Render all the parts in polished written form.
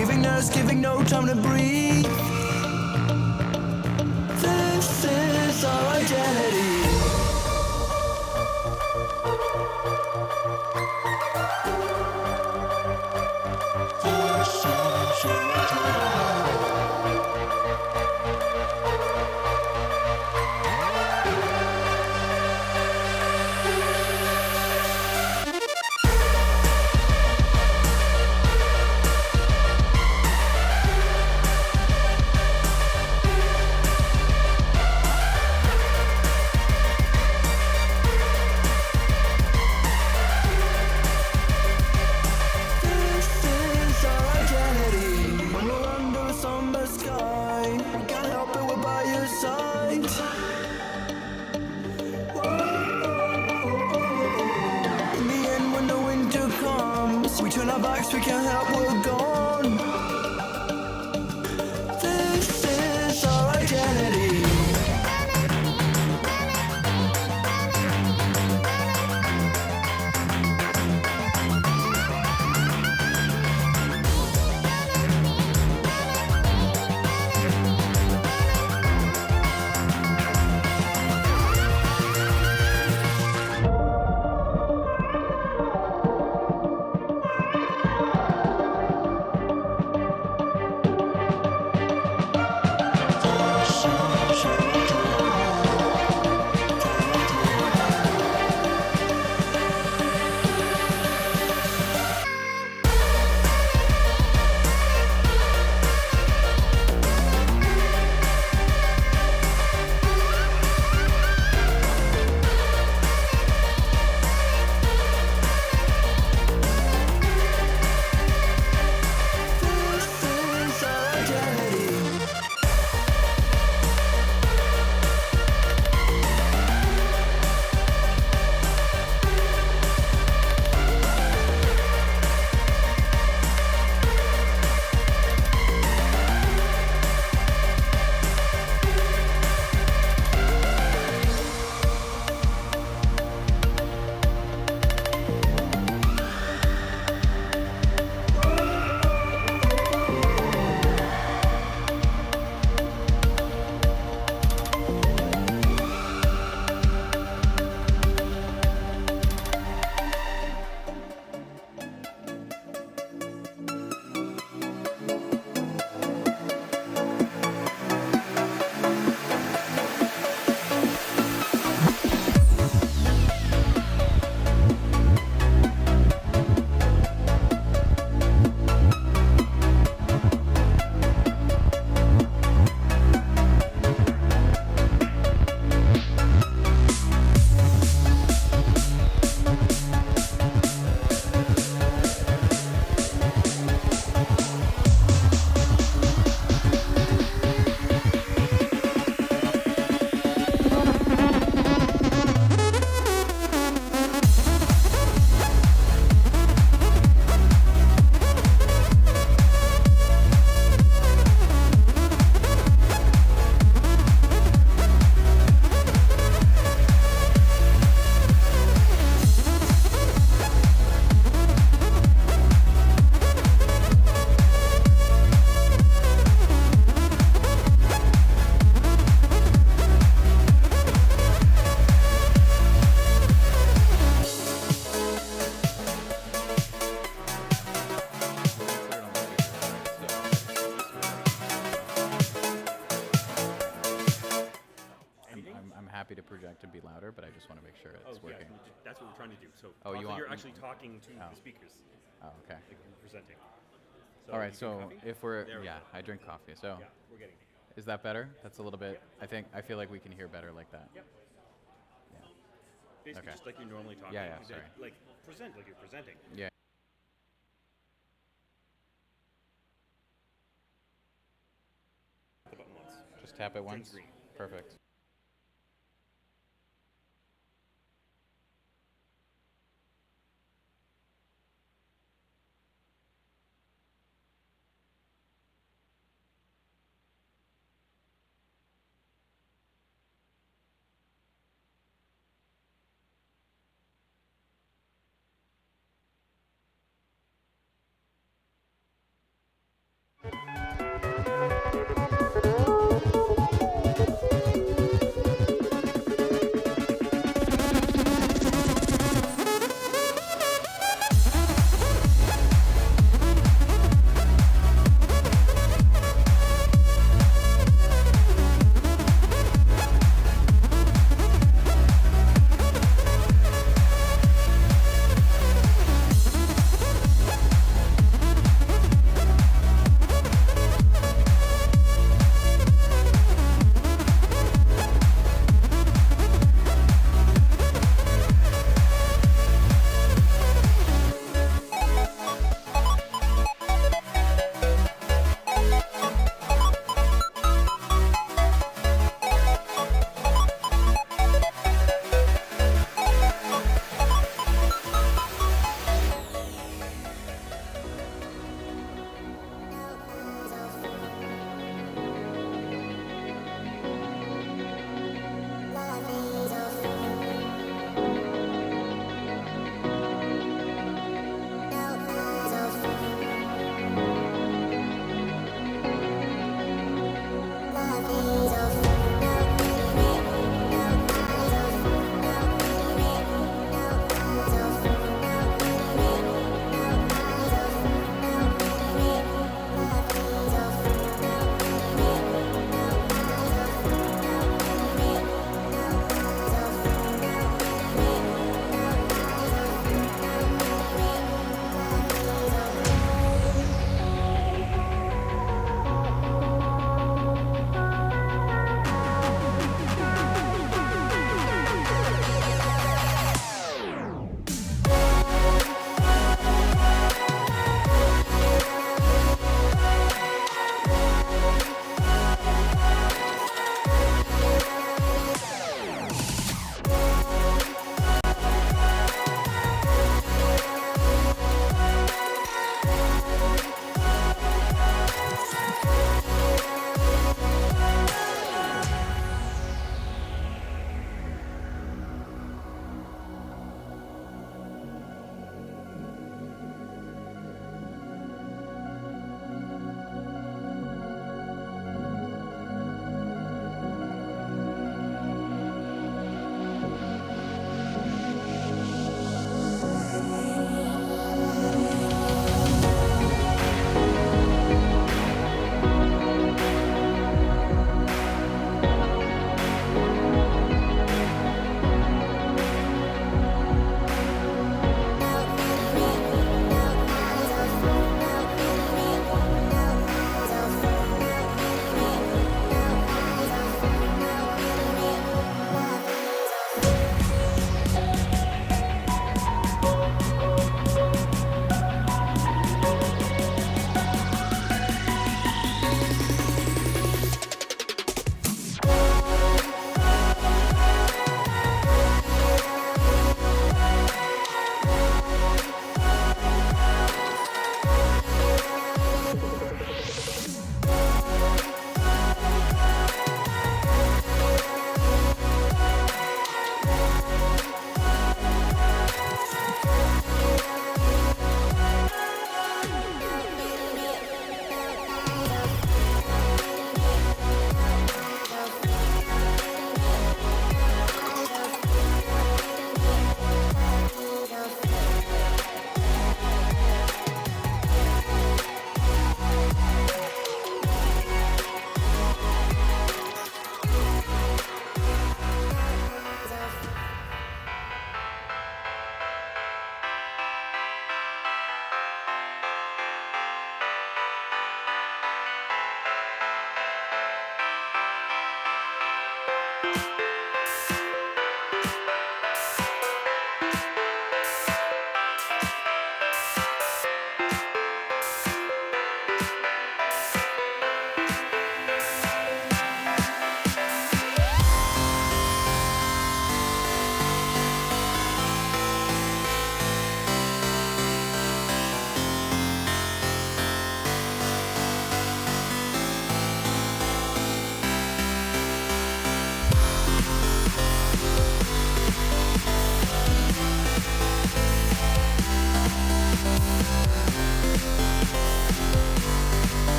giving no time to breathe. This is our identity. We can't help, we're gone. This is our identity. happy to project and be louder, but I just want to make sure it's working. Yeah, that's what we're trying to do. So you're actually talking to the speakers. Oh, okay. Like you're presenting. So all right, so if we're, I drink coffee, so. Yeah, we're getting it. Is that better? That's a little bit, I feel like we can hear better like that. Yep. Yeah. Basically Okay. just like you're normally talking. Yeah, sorry. Like present like you're presenting. Yeah. The button once. Just tap it once? Green. Perfect.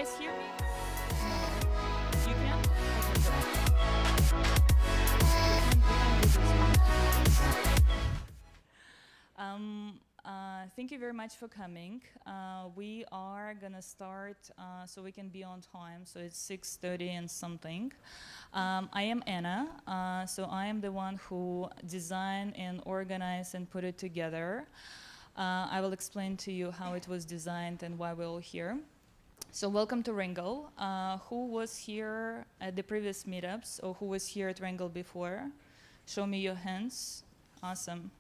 guys hear me? You can? Thank you very much for coming. We are gonna start so we can be on time. So it's 6:30 and something. I am Anna. So I am the one who designed and organized and put it together. I will explain to you how it was designed and why we're all here. So welcome to Rangle. Who was here at the previous meetups or who was here at Rangle before? Show me your hands. Awesome.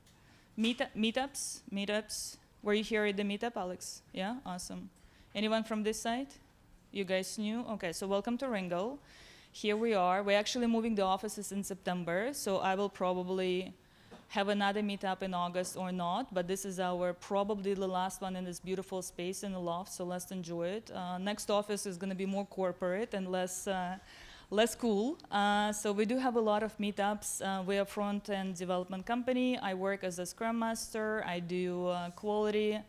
Meetups. Were you here at the meetup, Alex? Yeah, awesome. Anyone from this side? You guys new? Okay, so welcome to Rangle. Here we are. We're actually moving the offices in September, so I will probably have another meetup in August or not, but this is our probably the last one in this beautiful space in the loft, so let's enjoy it. Next office is going to be more corporate and less cool. So we do have a lot of meetups. We're a front-end development company. I work as a Scrum Master. I do quality,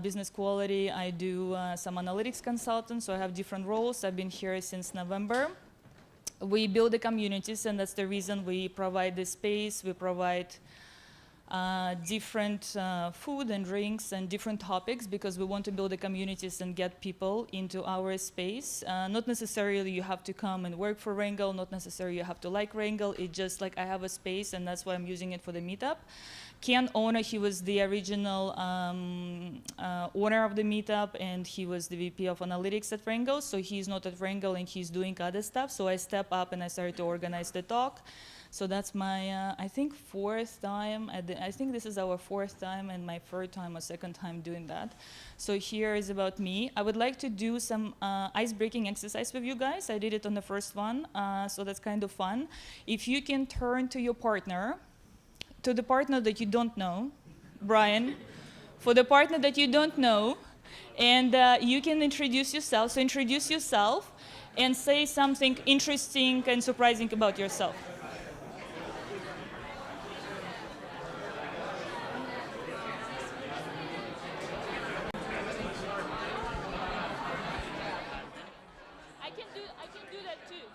business quality. I do some analytics consultant, so I have different roles. I've been here since November. We build the communities, and that's the reason we provide this space. We provide different food and drinks and different topics because we want to build the communities and get people into our space. Not necessarily you have to come and work for Rangle, not necessarily you have to like Rangle. It's just like I have a space, and that's why I'm using it for the meetup. Ken Owner, he was the original owner of the meetup, and he was the VP of analytics at Rangle. So he's not at Rangle, and he's doing other stuff. So I step up and I started to organize the talk. So that's my, I think, fourth time. I think this is our fourth time and my third time or second time doing that. So here is about me. I would like to do some ice-breaking exercise with you guys. I did it on the first one, so that's kind of fun. If you can turn to your partner, to the partner that you don't know, Brian, for the partner that you don't know, and you can introduce yourself. So introduce yourself and say something interesting and surprising about yourself. I can do that too.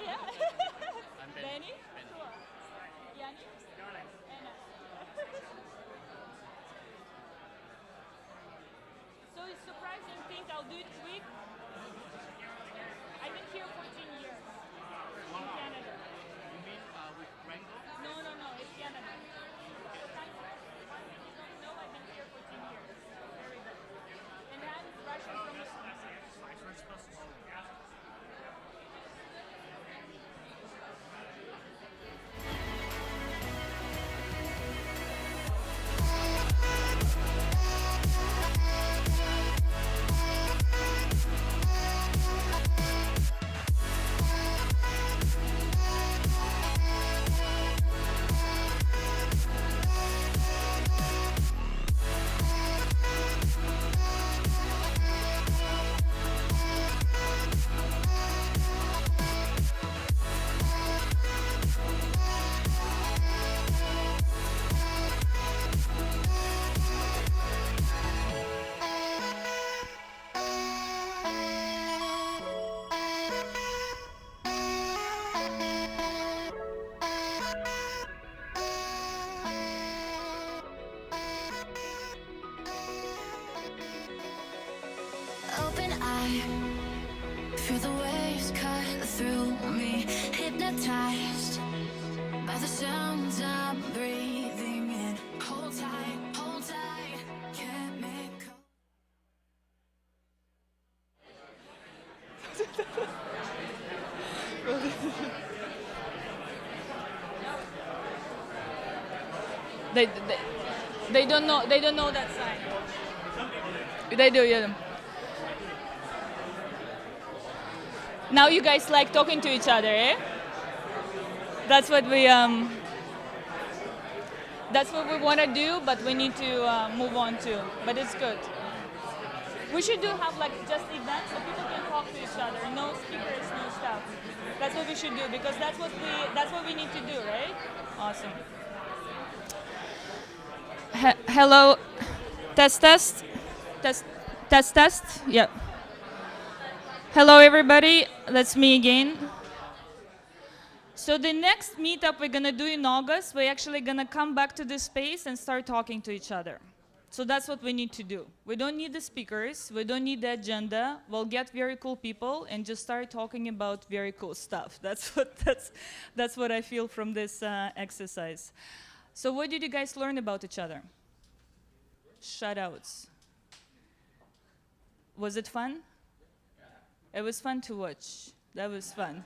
Yeah. Benny? Cool. Yanni? Anna. So it's surprising thing, I'll do it quick. I've been here 14 years in Canada. You mean with Rangle? No, it's Canada. No, I've been here 14 years. Very good. And I'm Russian from Wisconsin. Open eye, feel the waves cut through me, hypnotized by the sounds I'm breathing in. Hold tight, chemical. They don't know that sign. They do, yeah. Now you guys like talking to each other, eh? That's what we want to do, but we need to move on to. But it's good. We should have like just events so people can talk to each other. No speakers, no stuff. That's what we should do because that's what we need to do, right? Awesome. He hello, test. Yeah. Hello, everybody. That's me again. So the next meetup we're gonna do in August, we're actually gonna come back to this space and start talking to each other. So that's what we need to do. We don't need the speakers, we don't need the agenda. We'll get very cool people and just start talking about very cool stuff. That's what I feel from this exercise. So what did you guys learn about each other? Shoutouts. Was it fun? It was fun to watch. That was fun.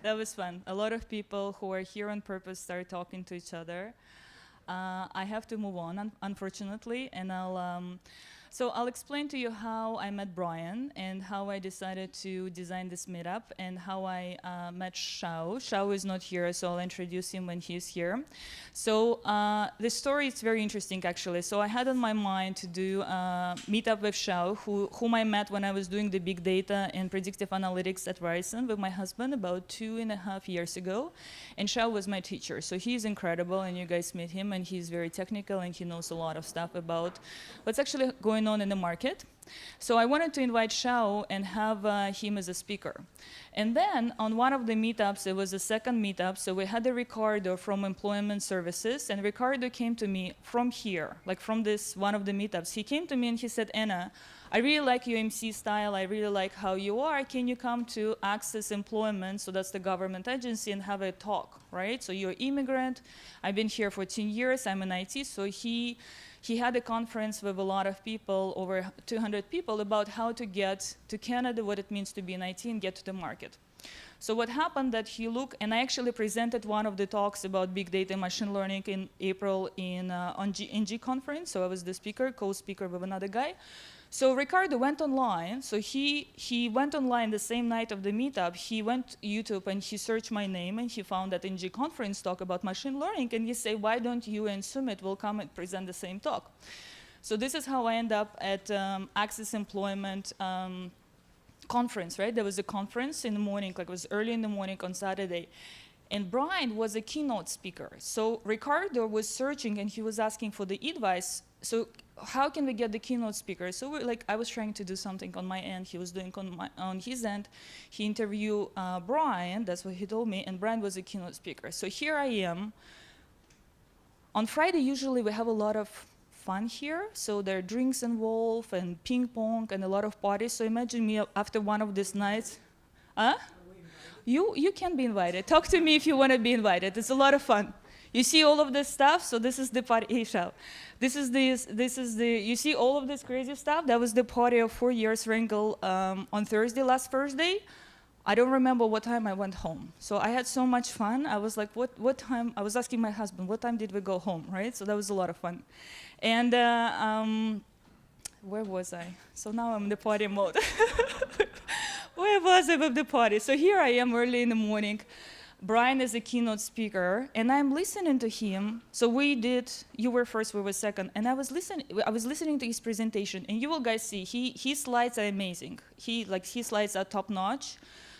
That was fun. A lot of people who are here on purpose start talking to each other. I have to move on, unfortunately, and I'll explain to you how I met Brian and how I decided to design this meetup and how I met Shao. Shao is not here, so I'll introduce him when he's here. So the story is very interesting, actually. So I had on my mind to do a meetup with Shao, whom I met when I was doing the big data and predictive analytics at Ryerson with my husband about 2.5 years ago. And Shao was my teacher, so he's incredible, and you guys meet him, and he's very technical, and he knows a lot of stuff about what's actually going on in the market. So I wanted to invite Shao and have him as a speaker. And then on one of the meetups, it was a second meetup, so we had a Ricardo from Employment Services, and Ricardo came to me from here, like from this one of the meetups. He came to me and he said, Anna, I really like your MC style, I really like how you are, can you come to Access Employment, so that's the government agency, and have a talk, right? So you're an immigrant, I've been here for 10 years, I'm in IT, so he had a conference with a lot of people, over 200 people, about how to get to Canada, what it means to be in IT and get to the market. So what happened that he looked, and I actually presented one of the talks about big data and machine learning in April on G conference, so I was the speaker, co-speaker with another guy. So Ricardo went online, so he went online the same night of the meetup, he went to YouTube and he searched my name and he found that NG conference talk about machine learning, and he said, why don't you and Sumit will come and present the same talk? So this is how I end up at Access Employment conference, right? There was a conference in the morning, like it was early in the morning on Saturday. And Brian was a keynote speaker. So Ricardo was searching and he was asking for the advice. So how can we get the keynote speaker? So I was trying to do something on my end. He was doing on his end. He interviewed Brian, that's what he told me, and Brian was a keynote speaker. So here I am. On Friday, usually we have a lot of fun here. So there are drinks involved and ping pong and a lot of parties. So imagine me after one of these nights. Huh? You can be invited. Talk to me if you want to be invited. It's a lot of fun. You see all of this stuff? So this is the party. Hey, Shao. This is the, you see all of this crazy stuff? That was the party of 4 years Rangle on Thursday, last Thursday. I don't remember what time I went home. So I had so much fun. I was like, what time? I was asking my husband, what time did we go home, right? So that was a lot of fun. And where was I? So now I'm in the party mode. Where was I with the party? So here I am early in the morning. Brian is a keynote speaker, and I'm listening to him. So we did, you were first, we were second, and I was listening to his presentation, and you will guys see, his slides are amazing. His slides are top notch.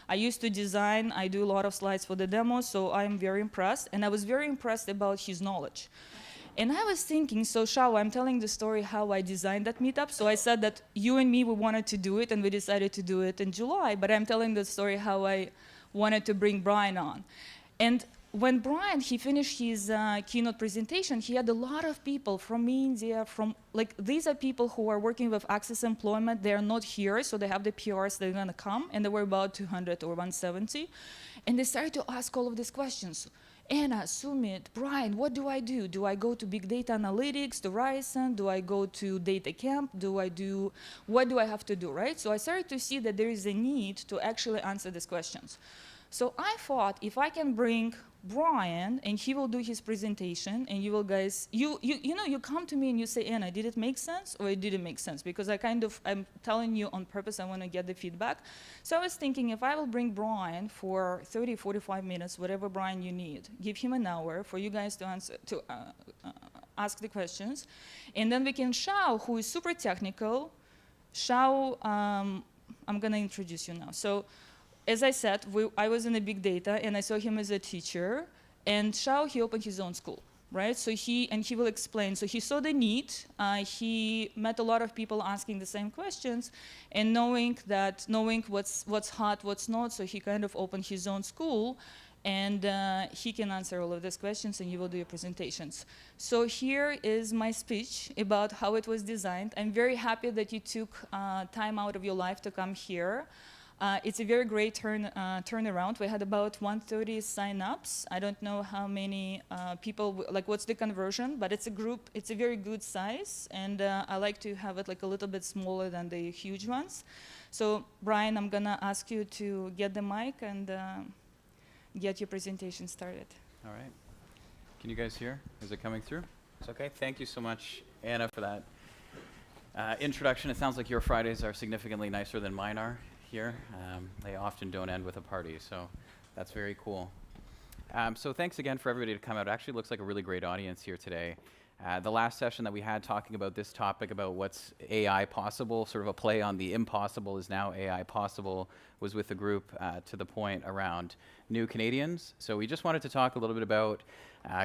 I used to design, I do a lot of slides for the demo, so I'm very impressed, and I was very impressed about his knowledge. And I was thinking, so Shao, I'm telling the story how I designed that meetup. So I said that you and me, we wanted to do it, and we decided to do it in July. But I'm telling the story how I wanted to bring Brian on. And when Brian, he finished his keynote presentation, he had a lot of people from India, these are people who are working with Access Employment. They're not here, so they have the PRs, they're gonna come, and there were about 200 or 170. And they started to ask all of these questions. Anna, Sumit, Brian, what do I do? Do I go to Big Data Analytics, to Ryerson? Do I go to Data Camp? What do I have to do, right? So I started to see that there is a need to actually answer these questions. So I thought if I can bring Brian and he will do his presentation and you will guys, you come to me and you say, Anna, did it make sense or it didn't make sense? Because I'm telling you on purpose, I want to get the feedback. So I was thinking if I will bring Brian for 30, 45 minutes, whatever Brian you need, give him an hour for you guys to answer, ask the questions. And then we can Shao, who is super technical. Shao, I'm going to introduce you now. So, as I said, I was in a big data, and I saw him as a teacher. And Shao, he opened his own school. right? So he will explain. So he saw the need. He met a lot of people asking the same questions, and knowing what's hot, what's not. So he kind of opened his own school, and he can answer all of these questions, and you will do your presentations. So here is my speech about how it was designed. I'm very happy that you took time out of your life to come here. It's a very great turnaround. We had about 130 sign-ups. I don't know how many people, like what's the conversion, but it's a group, it's a very good size, and I like to have it like a little bit smaller than the huge ones. So Brian, I'm gonna ask you to get the mic and get your presentation started. All right. Can you guys hear? Is it coming through? It's okay. Thank you so much, Anna, for that introduction. It sounds like your Fridays are significantly nicer than mine are here. They often don't end with a party, so that's very cool. So thanks again for everybody to come out. It actually looks like a really great audience here today. The last session that we had talking about this topic about what's AI possible, sort of a play on the impossible is now AI possible, was with the group to the point around new Canadians. So we just wanted to talk a little bit about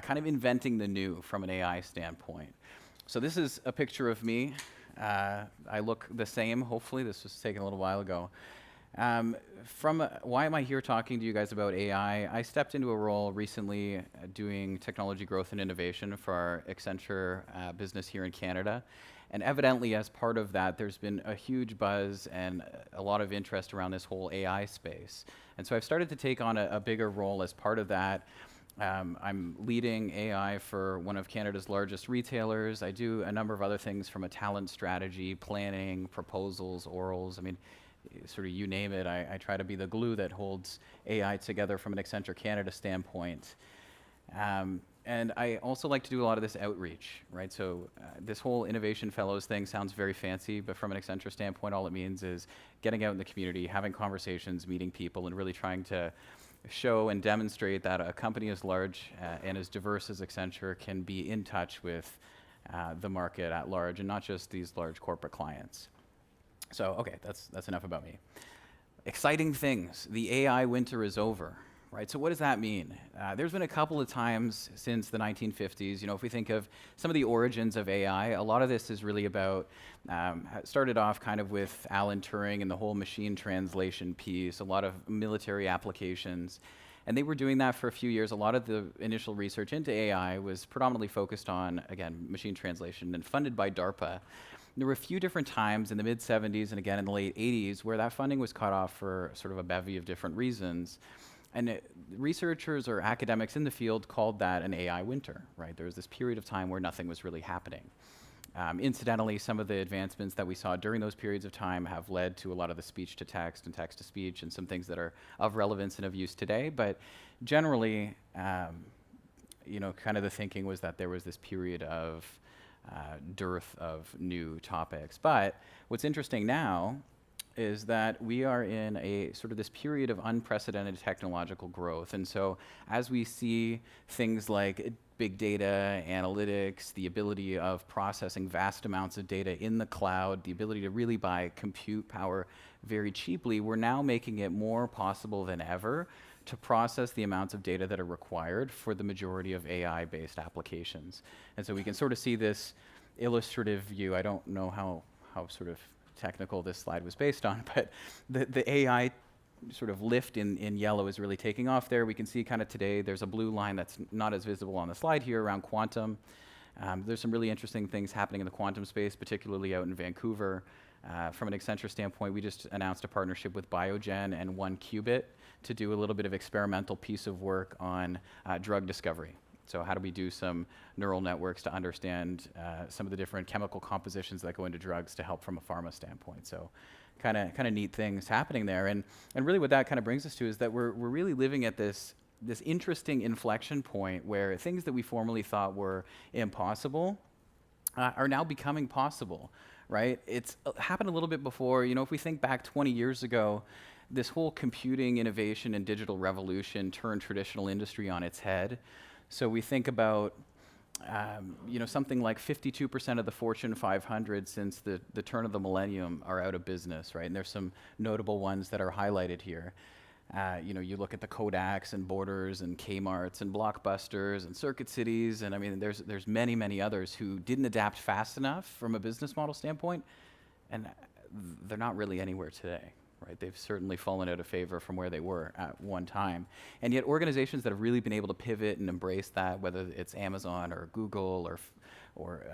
kind of inventing the new from an AI standpoint. So this is a picture of me. I look the same, hopefully. This was taken a little while ago. Why am I here talking to you guys about AI? I stepped into a role recently doing technology growth and innovation for our Accenture business here in Canada. And evidently, as part of that, there's been a huge buzz and a lot of interest around this whole AI space. And so I've started to take on a bigger role as part of that. I'm leading AI for one of Canada's largest retailers. I do a number of other things from a talent strategy, planning, proposals, orals. I mean, sort of you name it, I try to be the glue that holds AI together from an Accenture Canada standpoint. And I also like to do a lot of this outreach, right? So this whole Innovation Fellows thing sounds very fancy, but from an Accenture standpoint, all it means is getting out in the community, having conversations, meeting people, and really trying to show and demonstrate that a company as large and as diverse as Accenture can be in touch with the market at large, and not just these large corporate clients. So, okay, that's enough about me. Exciting things. The AI winter is over, right? So what does that mean? There's been a couple of times since the 1950s, you know, if we think of some of the origins of AI, a lot of this is really about, started off kind of with Alan Turing and the whole machine translation piece, a lot of military applications. And they were doing that for a few years. A lot of the initial research into AI was predominantly focused on, again, machine translation and funded by DARPA. There were a few different times in the mid-70s and again in the late 80s where that funding was cut off for sort of a bevy of different reasons. And researchers or academics in the field called that an AI winter, right? There was this period of time where nothing was really happening. Incidentally, some of the advancements that we saw during those periods of time have led to a lot of the speech-to-text and text-to-speech and some things that are of relevance and of use today. But generally, you know, kind of the thinking was that there was this period of dearth of new topics. But what's interesting now is that we are in a sort of this period of unprecedented technological growth. And so as we see things like big data, analytics, the ability of processing vast amounts of data in the cloud, the ability to really buy compute power very cheaply, we're now making it more possible than ever to process the amounts of data that are required for the majority of AI-based applications. And so we can sort of see this illustrative view. I don't know how sort of technical this slide was based on, but the AI sort of lift in yellow is really taking off there. We can see kind of today there's a blue line that's not as visible on the slide here around quantum. There's some really interesting things happening in the quantum space, particularly out in Vancouver. From an Accenture standpoint, we just announced a partnership with Biogen and 1Qubit to do a little bit of experimental piece of work on drug discovery. So how do we do some neural networks to understand some of the different chemical compositions that go into drugs to help from a pharma standpoint? So kind of neat things happening there. And really what that kind of brings us to is that we're really living at this interesting inflection point where things that we formerly thought were impossible are now becoming possible, right? It's happened a little bit before. You know, if we think back 20 years ago, this whole computing innovation and digital revolution turned traditional industry on its head. So we think about you know, something like 52% of the Fortune 500 since the turn of the millennium are out of business, right? And there's some notable ones that are highlighted here. You look at the Kodaks and Borders and Kmarts and Blockbusters and Circuit Cities, and I mean, there's many, many others who didn't adapt fast enough from a business model standpoint, and they're not really anywhere today, right? They've certainly fallen out of favor from where they were at one time. And yet organizations that have really been able to pivot and embrace that, whether it's Amazon or Google or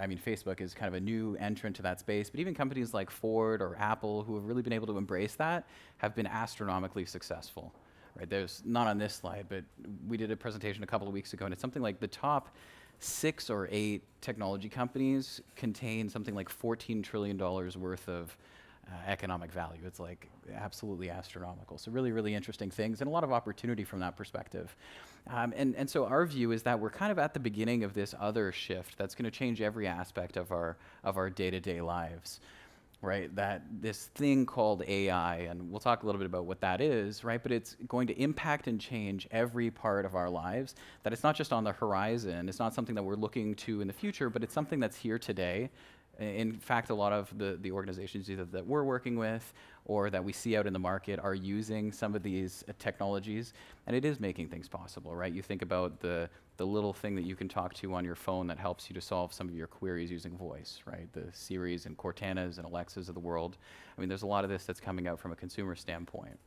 I mean, Facebook is kind of a new entrant to that space, but even companies like Ford or Apple who have really been able to embrace that have been astronomically successful, right? There's, not on this slide, but we did a presentation a couple of weeks ago, and it's something like the top 6 or 8 technology companies contain something like $14 trillion worth of economic value. It's like absolutely astronomical. So really, really interesting things and a lot of opportunity from that perspective. And so our view is that we're kind of at the beginning of this other shift that's going to change every aspect of our day-to-day lives, right? That this thing called AI, and we'll talk a little bit about what that is, right? But it's going to impact and change every part of our lives, that it's not just on the horizon, it's not something that we're looking to in the future, but it's something that's here today. In fact, a lot of the organizations either that we're working with or that we see out in the market are using some of these technologies, and it is making things possible, right? You think about the little thing that you can talk to on your phone that helps you to solve some of your queries using voice, right? The Siris and Cortanas and Alexas of the world. I mean, there's a lot of this that's coming out from a consumer standpoint.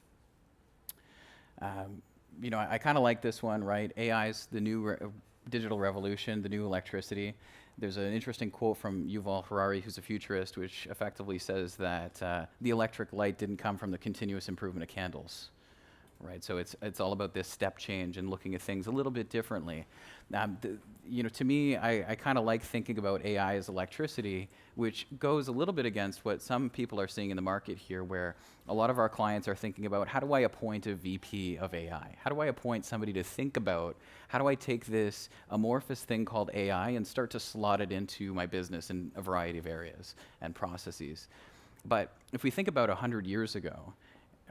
I kind of like this one, right? AI is the new digital revolution, the new electricity. There's an interesting quote from Yuval Harari, who's a futurist, which effectively says that the electric light didn't come from the continuous improvement of candles, right? So it's all about this step change and looking at things a little bit differently. To me, I kind of like thinking about AI as electricity, which goes a little bit against what some people are seeing in the market here, where a lot of our clients are thinking about, how do I appoint a VP of AI? How do I appoint somebody to think about, how do I take this amorphous thing called AI and start to slot it into my business in a variety of areas and processes? But if we think about 100 years ago,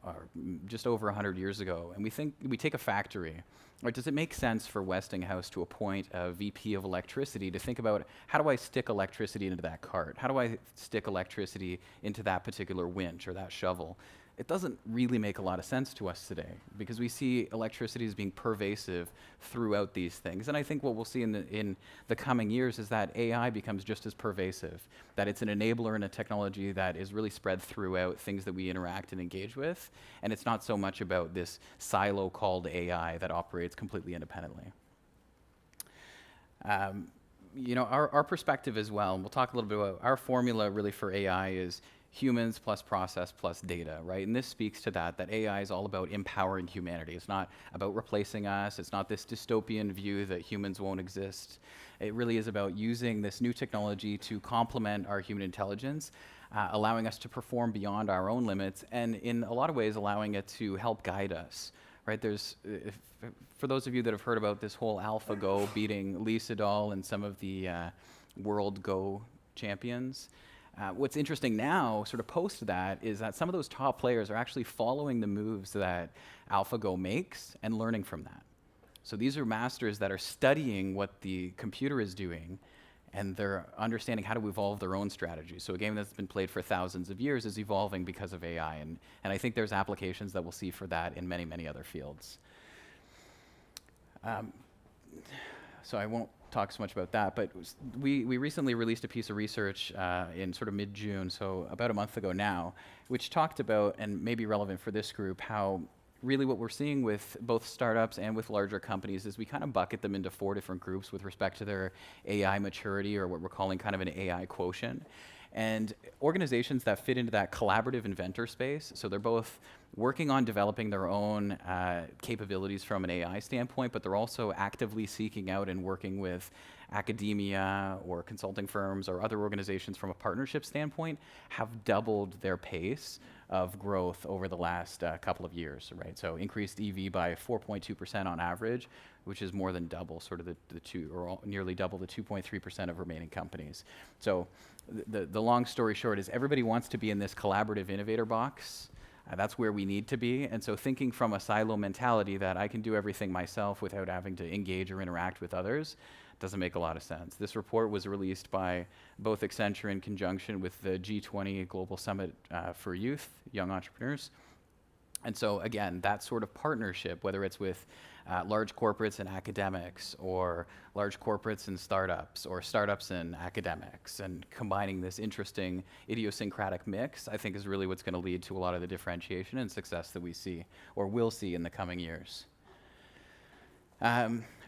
or just over 100 years ago, and we take a factory, right? Does it make sense for Westinghouse to appoint a VP of electricity to think about, how do I stick electricity into that cart? How do I stick electricity into that particular winch or that shovel? It doesn't really make a lot of sense to us today, because we see electricity as being pervasive throughout these things. And I think what we'll see in the coming years is that AI becomes just as pervasive, that it's an enabler and a technology that is really spread throughout things that we interact and engage with. And it's not so much about this silo called AI that operates completely independently. Our perspective as well, and we'll talk a little bit about our formula really for AI is humans plus process plus data, right? And this speaks to that AI is all about empowering humanity. It's not about replacing us. It's not this dystopian view that humans won't exist. It really is about using this new technology to complement our human intelligence, allowing us to perform beyond our own limits, and in a lot of ways allowing it to help guide us, right? For those of you that have heard about this whole AlphaGo beating Lee Sedol and some of the world Go champions, what's interesting now, sort of post that, is that some of those top players are actually following the moves that AlphaGo makes and learning from that. So these are masters that are studying what the computer is doing, and they're understanding how to evolve their own strategy. So a game that's been played for thousands of years is evolving because of AI, and I think there's applications that we'll see for that in many, many other fields. So I won't talk so much about that, but we recently released a piece of research in sort of mid-June, so about a month ago now, which talked about, and may be relevant for this group, how really what we're seeing with both startups and with larger companies is we kind of bucket them into 4 different groups with respect to their AI maturity, or what we're calling kind of an AI quotient. And organizations that fit into that collaborative inventor space, so they're both working on developing their own capabilities from an AI standpoint, but they're also actively seeking out and working with academia or consulting firms or other organizations from a partnership standpoint, have doubled their pace of growth over the last couple of years, right? So increased EV by 4.2% on average, which is more than double sort of nearly double the 2.3% of remaining companies. So the long story short is everybody wants to be in this collaborative innovator box. That's where we need to be. And so thinking from a silo mentality that I can do everything myself without having to engage or interact with others doesn't make a lot of sense. This report was released by both Accenture in conjunction with the G20 Global Summit for Youth, Young Entrepreneurs. And so again, that sort of partnership, whether it's with large corporates and academics, or large corporates and startups, or startups and academics, and combining this interesting idiosyncratic mix, I think is really what's going to lead to a lot of the differentiation and success that we see, or will see in the coming years.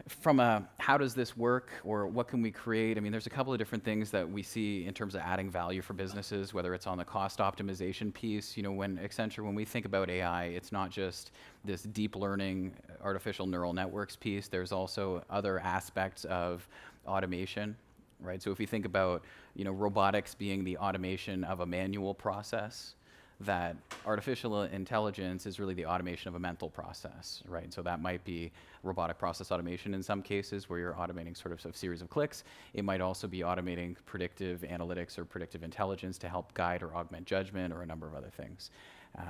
From a how does this work, or what can we create? I mean, there's a couple of different things that we see in terms of adding value for businesses, whether it's on the cost optimization piece. You know, when Accenture, when we think about AI, it's not just this deep learning, artificial neural networks piece. There's also other aspects of automation, right? So if we think about, you know, robotics being the automation of a manual process, that artificial intelligence is really the automation of a mental process, right? So that might be robotic process automation in some cases, where you're automating sort of a series of clicks. It might also be automating predictive analytics or predictive intelligence to help guide or augment judgment, or a number of other things.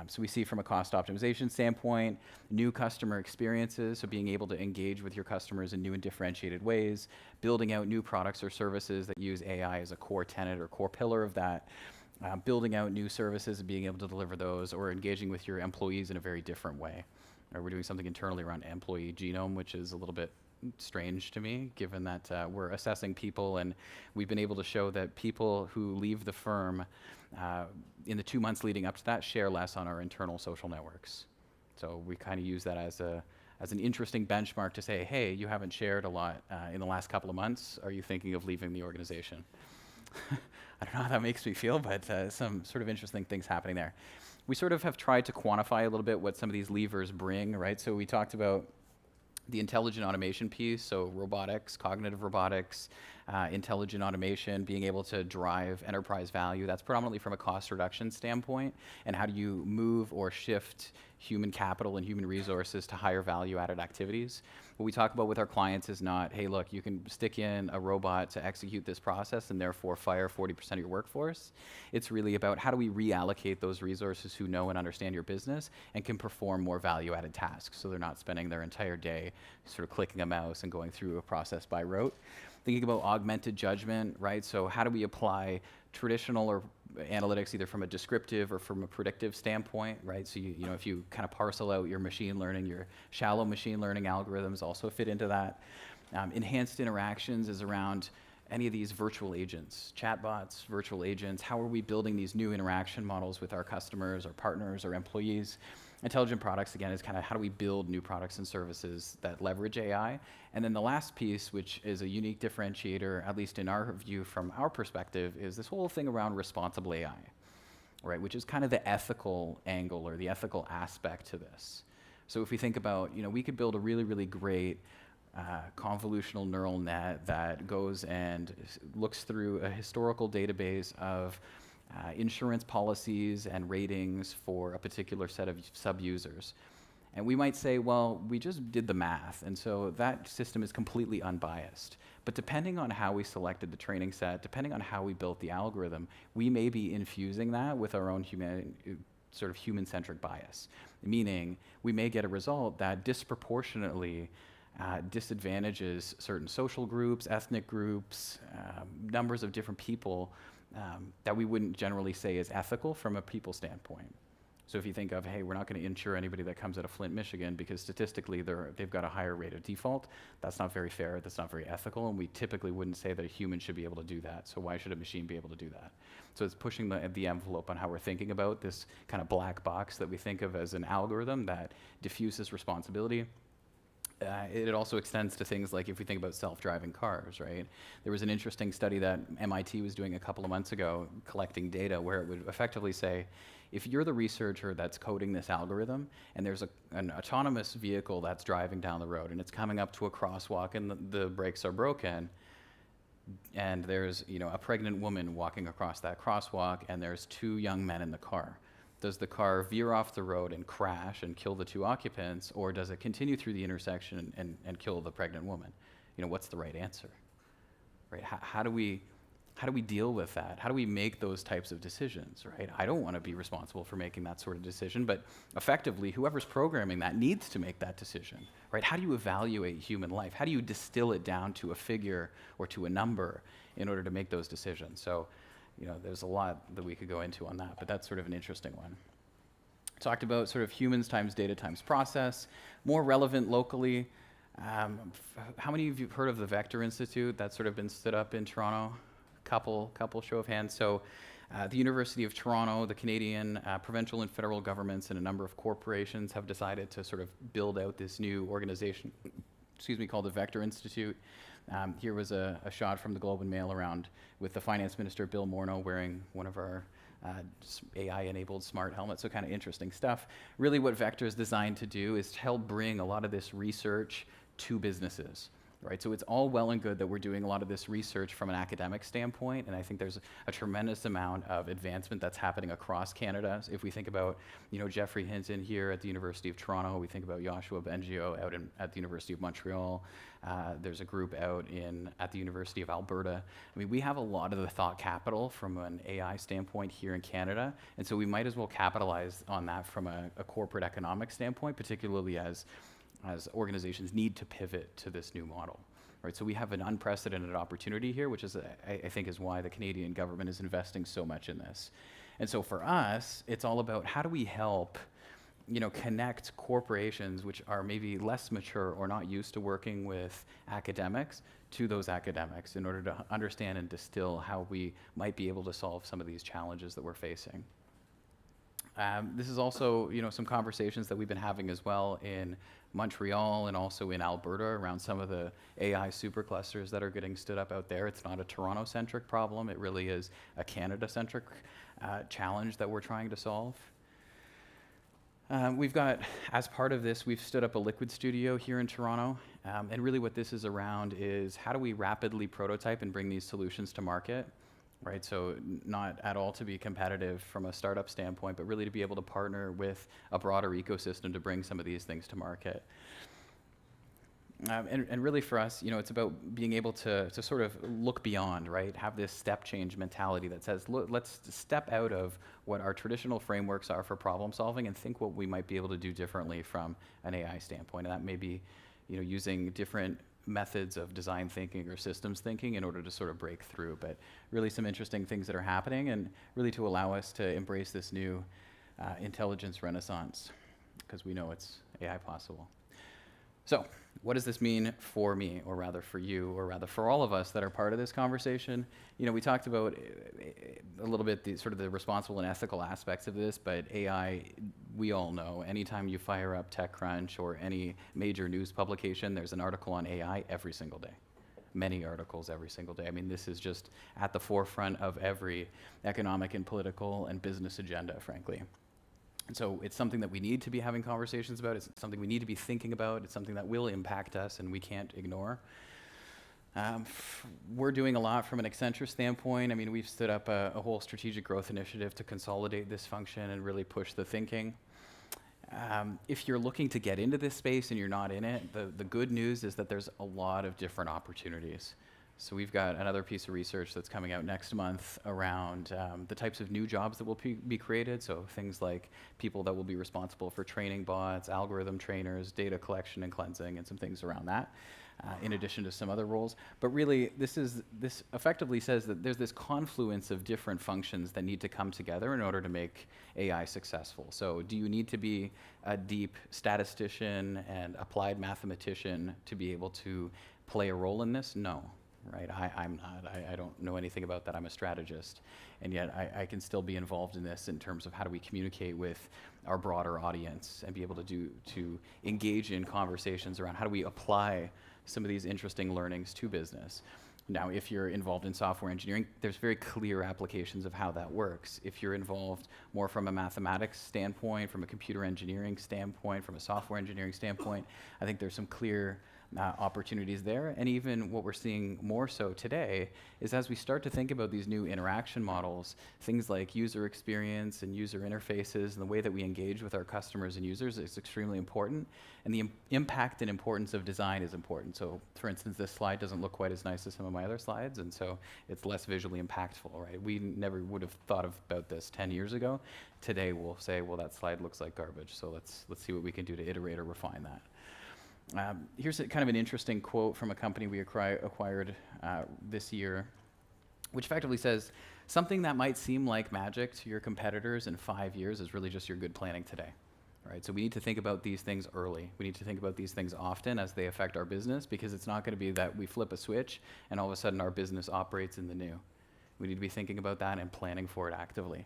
So we see from a cost optimization standpoint, new customer experiences, so being able to engage with your customers in new and differentiated ways, building out new products or services that use AI as a core tenet or core pillar of that, building out new services and being able to deliver those, or engaging with your employees in a very different way. We're doing something internally around employee genome, which is a little bit strange to me, given that we're assessing people, and we've been able to show that people who leave the firm in the 2 months leading up to that share less on our internal social networks. So we kind of use that as an interesting benchmark to say, hey, you haven't shared a lot in the last couple of months. Are you thinking of leaving the organization? I don't know how that makes me feel, but some sort of interesting things happening there. We sort of have tried to quantify a little bit what some of these levers bring, right? So we talked about the intelligent automation piece, so robotics, cognitive robotics, intelligent automation, being able to drive enterprise value. That's predominantly from a cost reduction standpoint, and how do you move or shift human capital and human resources to higher value added activities. What we talk about with our clients is not, hey, look, you can stick in a robot to execute this process and therefore fire 40% of your workforce. It's really about how do we reallocate those resources who know and understand your business and can perform more value added tasks, so they're not spending their entire day sort of clicking a mouse and going through a process by rote. Thinking about augmented judgment, right? So how do we apply traditional or analytics either from a descriptive or from a predictive standpoint, right? So you know, if you kind of parcel out your machine learning, your shallow machine learning algorithms also fit into that. Enhanced interactions is around any of these virtual agents, chatbots, virtual agents. How are we building these new interaction models with our customers or partners or employees? Intelligent products, again, is kind of how do we build new products and services that leverage AI? And then the last piece, which is a unique differentiator, at least in our view from our perspective, is this whole thing around responsible AI, right? Which is kind of the ethical angle or the ethical aspect to this. So if we think about, you know, we could build a really, really great convolutional neural net that goes and looks through a historical database of insurance policies and ratings for a particular set of sub-users. And we might say, well, we just did the math, and so that system is completely unbiased. But depending on how we selected the training set, depending on how we built the algorithm, we may be infusing that with our own sort of human-centric bias. Meaning, we may get a result that disproportionately disadvantages certain social groups, ethnic groups, numbers of different people that we wouldn't generally say is ethical from a people standpoint. So if you think of, hey, we're not going to insure anybody that comes out of Flint, Michigan, because statistically they've got a higher rate of default, that's not very fair, that's not very ethical, and we typically wouldn't say that a human should be able to do that, so why should a machine be able to do that? So it's pushing the envelope on how we're thinking about this kind of black box that we think of as an algorithm that diffuses responsibility. It also extends to things like if we think about self-driving cars, right? There was an interesting study that MIT was doing a couple of months ago, collecting data, where it would effectively say, if you're the researcher that's coding this algorithm, and there's an autonomous vehicle that's driving down the road, and it's coming up to a crosswalk, and the brakes are broken, and there's, you know, a pregnant woman walking across that crosswalk, and there's two young men in the car. Does the car veer off the road and crash and kill the two occupants, or does it continue through the intersection and kill the pregnant woman? You know, what's the right answer? Right? How do we deal with that? How do we make those types of decisions, right? I don't want to be responsible for making that sort of decision, but effectively, whoever's programming that needs to make that decision, right? How do you evaluate human life? How do you distill it down to a figure or to a number in order to make those decisions? So, you know, there's a lot that we could go into on that, but that's sort of an interesting one. Talked about sort of humans times data times process, more relevant locally. How many of you have heard of the Vector Institute? That's sort of been stood up in Toronto. Couple show of hands. So the University of Toronto, the Canadian provincial and federal governments, and a number of corporations have decided to sort of build out this new organization, called the Vector Institute. Here was a shot from the Globe and Mail around with the finance minister, Bill Morneau, wearing one of our AI-enabled smart helmets, so kind of interesting stuff. Really what Vector is designed to do is to help bring a lot of this research to businesses. Right, so it's all well and good that we're doing a lot of this research from an academic standpoint, and I think there's a tremendous amount of advancement that's happening across Canada. So if we think about, Jeffrey Hinton here at the University of Toronto, we think about Shaohua Zhang out at the University of Montreal. There's a group out at the University of Alberta. I mean, we have a lot of the thought capital from an AI standpoint here in Canada, and so we might as well capitalize on that from a corporate economic standpoint, particularly as organizations need to pivot to this new model, right? So we have an unprecedented opportunity here, which is, I think, is why the Canadian government is investing so much in this. And so for us, it's all about how do we help, connect corporations which are maybe less mature or not used to working with academics to those academics in order to understand and distill how we might be able to solve some of these challenges that we're facing. This is also, some conversations that we've been having as well in Montreal and also in Alberta around some of the AI superclusters that are getting stood up out there. It's not a Toronto-centric problem. It really is a Canada-centric challenge that we're trying to solve. We've got, as part of this, we've stood up a liquid studio here in Toronto. And really what this is around is how do we rapidly prototype and bring these solutions to market? Right, so not at all to be competitive from a startup standpoint, but really to be able to partner with a broader ecosystem to bring some of these things to market. And really for us, it's about being able to sort of look beyond, right? Have this step change mentality that says, look, let's step out of what our traditional frameworks are for problem solving and think what we might be able to do differently from an AI standpoint. And that may be, using different methods of design thinking or systems thinking in order to sort of break through, but really some interesting things that are happening and really to allow us to embrace this new intelligence renaissance, because we know it's AI possible. So what does this mean for me, or rather for you, or rather for all of us that are part of this conversation? We talked about a little bit the responsible and ethical aspects of this, but AI, we all know, anytime you fire up TechCrunch or any major news publication, there's an article on AI every single day. Many articles every single day. I mean, this is just at the forefront of every economic and political and business agenda, frankly. And so it's something that we need to be having conversations about. It's something we need to be thinking about. It's something that will impact us and we can't ignore. We're doing a lot from an Accenture standpoint. I mean, we've stood up a whole strategic growth initiative to consolidate this function and really push the thinking. If you're looking to get into this space and you're not in it, the good news is that there's a lot of different opportunities. So we've got another piece of research that's coming out next month around the types of new jobs that will be created. So things like people that will be responsible for training bots, algorithm trainers, data collection and cleansing, and some things around that, in addition to some other roles. But really, this effectively says that there's this confluence of different functions that need to come together in order to make AI successful. So do you need to be a deep statistician and applied mathematician to be able to play a role in this? No. Right, I'm not. I don't know anything about that. I'm a strategist, and yet I can still be involved in this in terms of how do we communicate with our broader audience and be able to engage in conversations around how do we apply some of these interesting learnings to business. Now, if you're involved in software engineering, there's very clear applications of how that works. If you're involved more from a mathematics standpoint, from a computer engineering standpoint, from a software engineering standpoint, I think there's some clear opportunities there. And even what we're seeing more so today is as we start to think about these new interaction models, things like user experience and user interfaces and the way that we engage with our customers and users is extremely important. And the impact and importance of design is important. So for instance, this slide doesn't look quite as nice as some of my other slides, and so it's less visually impactful, right? We never would have thought about this 10 years ago. Today we'll say, well, that slide looks like garbage, so let's see what we can do to iterate or refine that. Here's kind of an interesting quote from a company we acquired this year. which effectively says something that might seem like magic to your competitors in 5 years is really just your good planning today. Right? So we need to think about these things early. We need to think about these things often as they affect our business, because it's not going to be that we flip a switch and all of a sudden our business operates in the new. We need to be thinking about that and planning for it actively.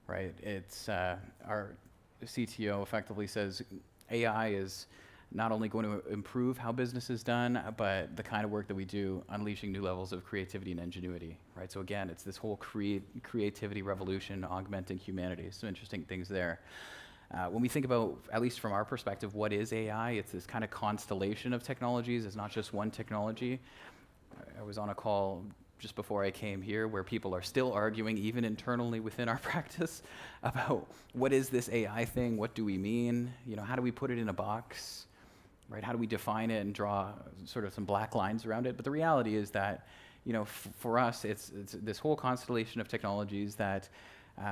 Right? It's our CTO effectively says AI is not only going to improve how business is done, but the kind of work that we do, unleashing new levels of creativity and ingenuity. Right? So again, it's this whole creativity revolution, augmenting humanity. Some interesting things there. When we think about, at least from our perspective, what is AI, it's this kind of constellation of technologies. It's not just one technology. I was on a call just before I came here where people are still arguing, even internally within our practice, about what is this AI thing? What do we mean? You know, how do we put it in a box? Right? How do we define it and draw sort of some black lines around it? But the reality is that, you know, for us, it's this whole constellation of technologies that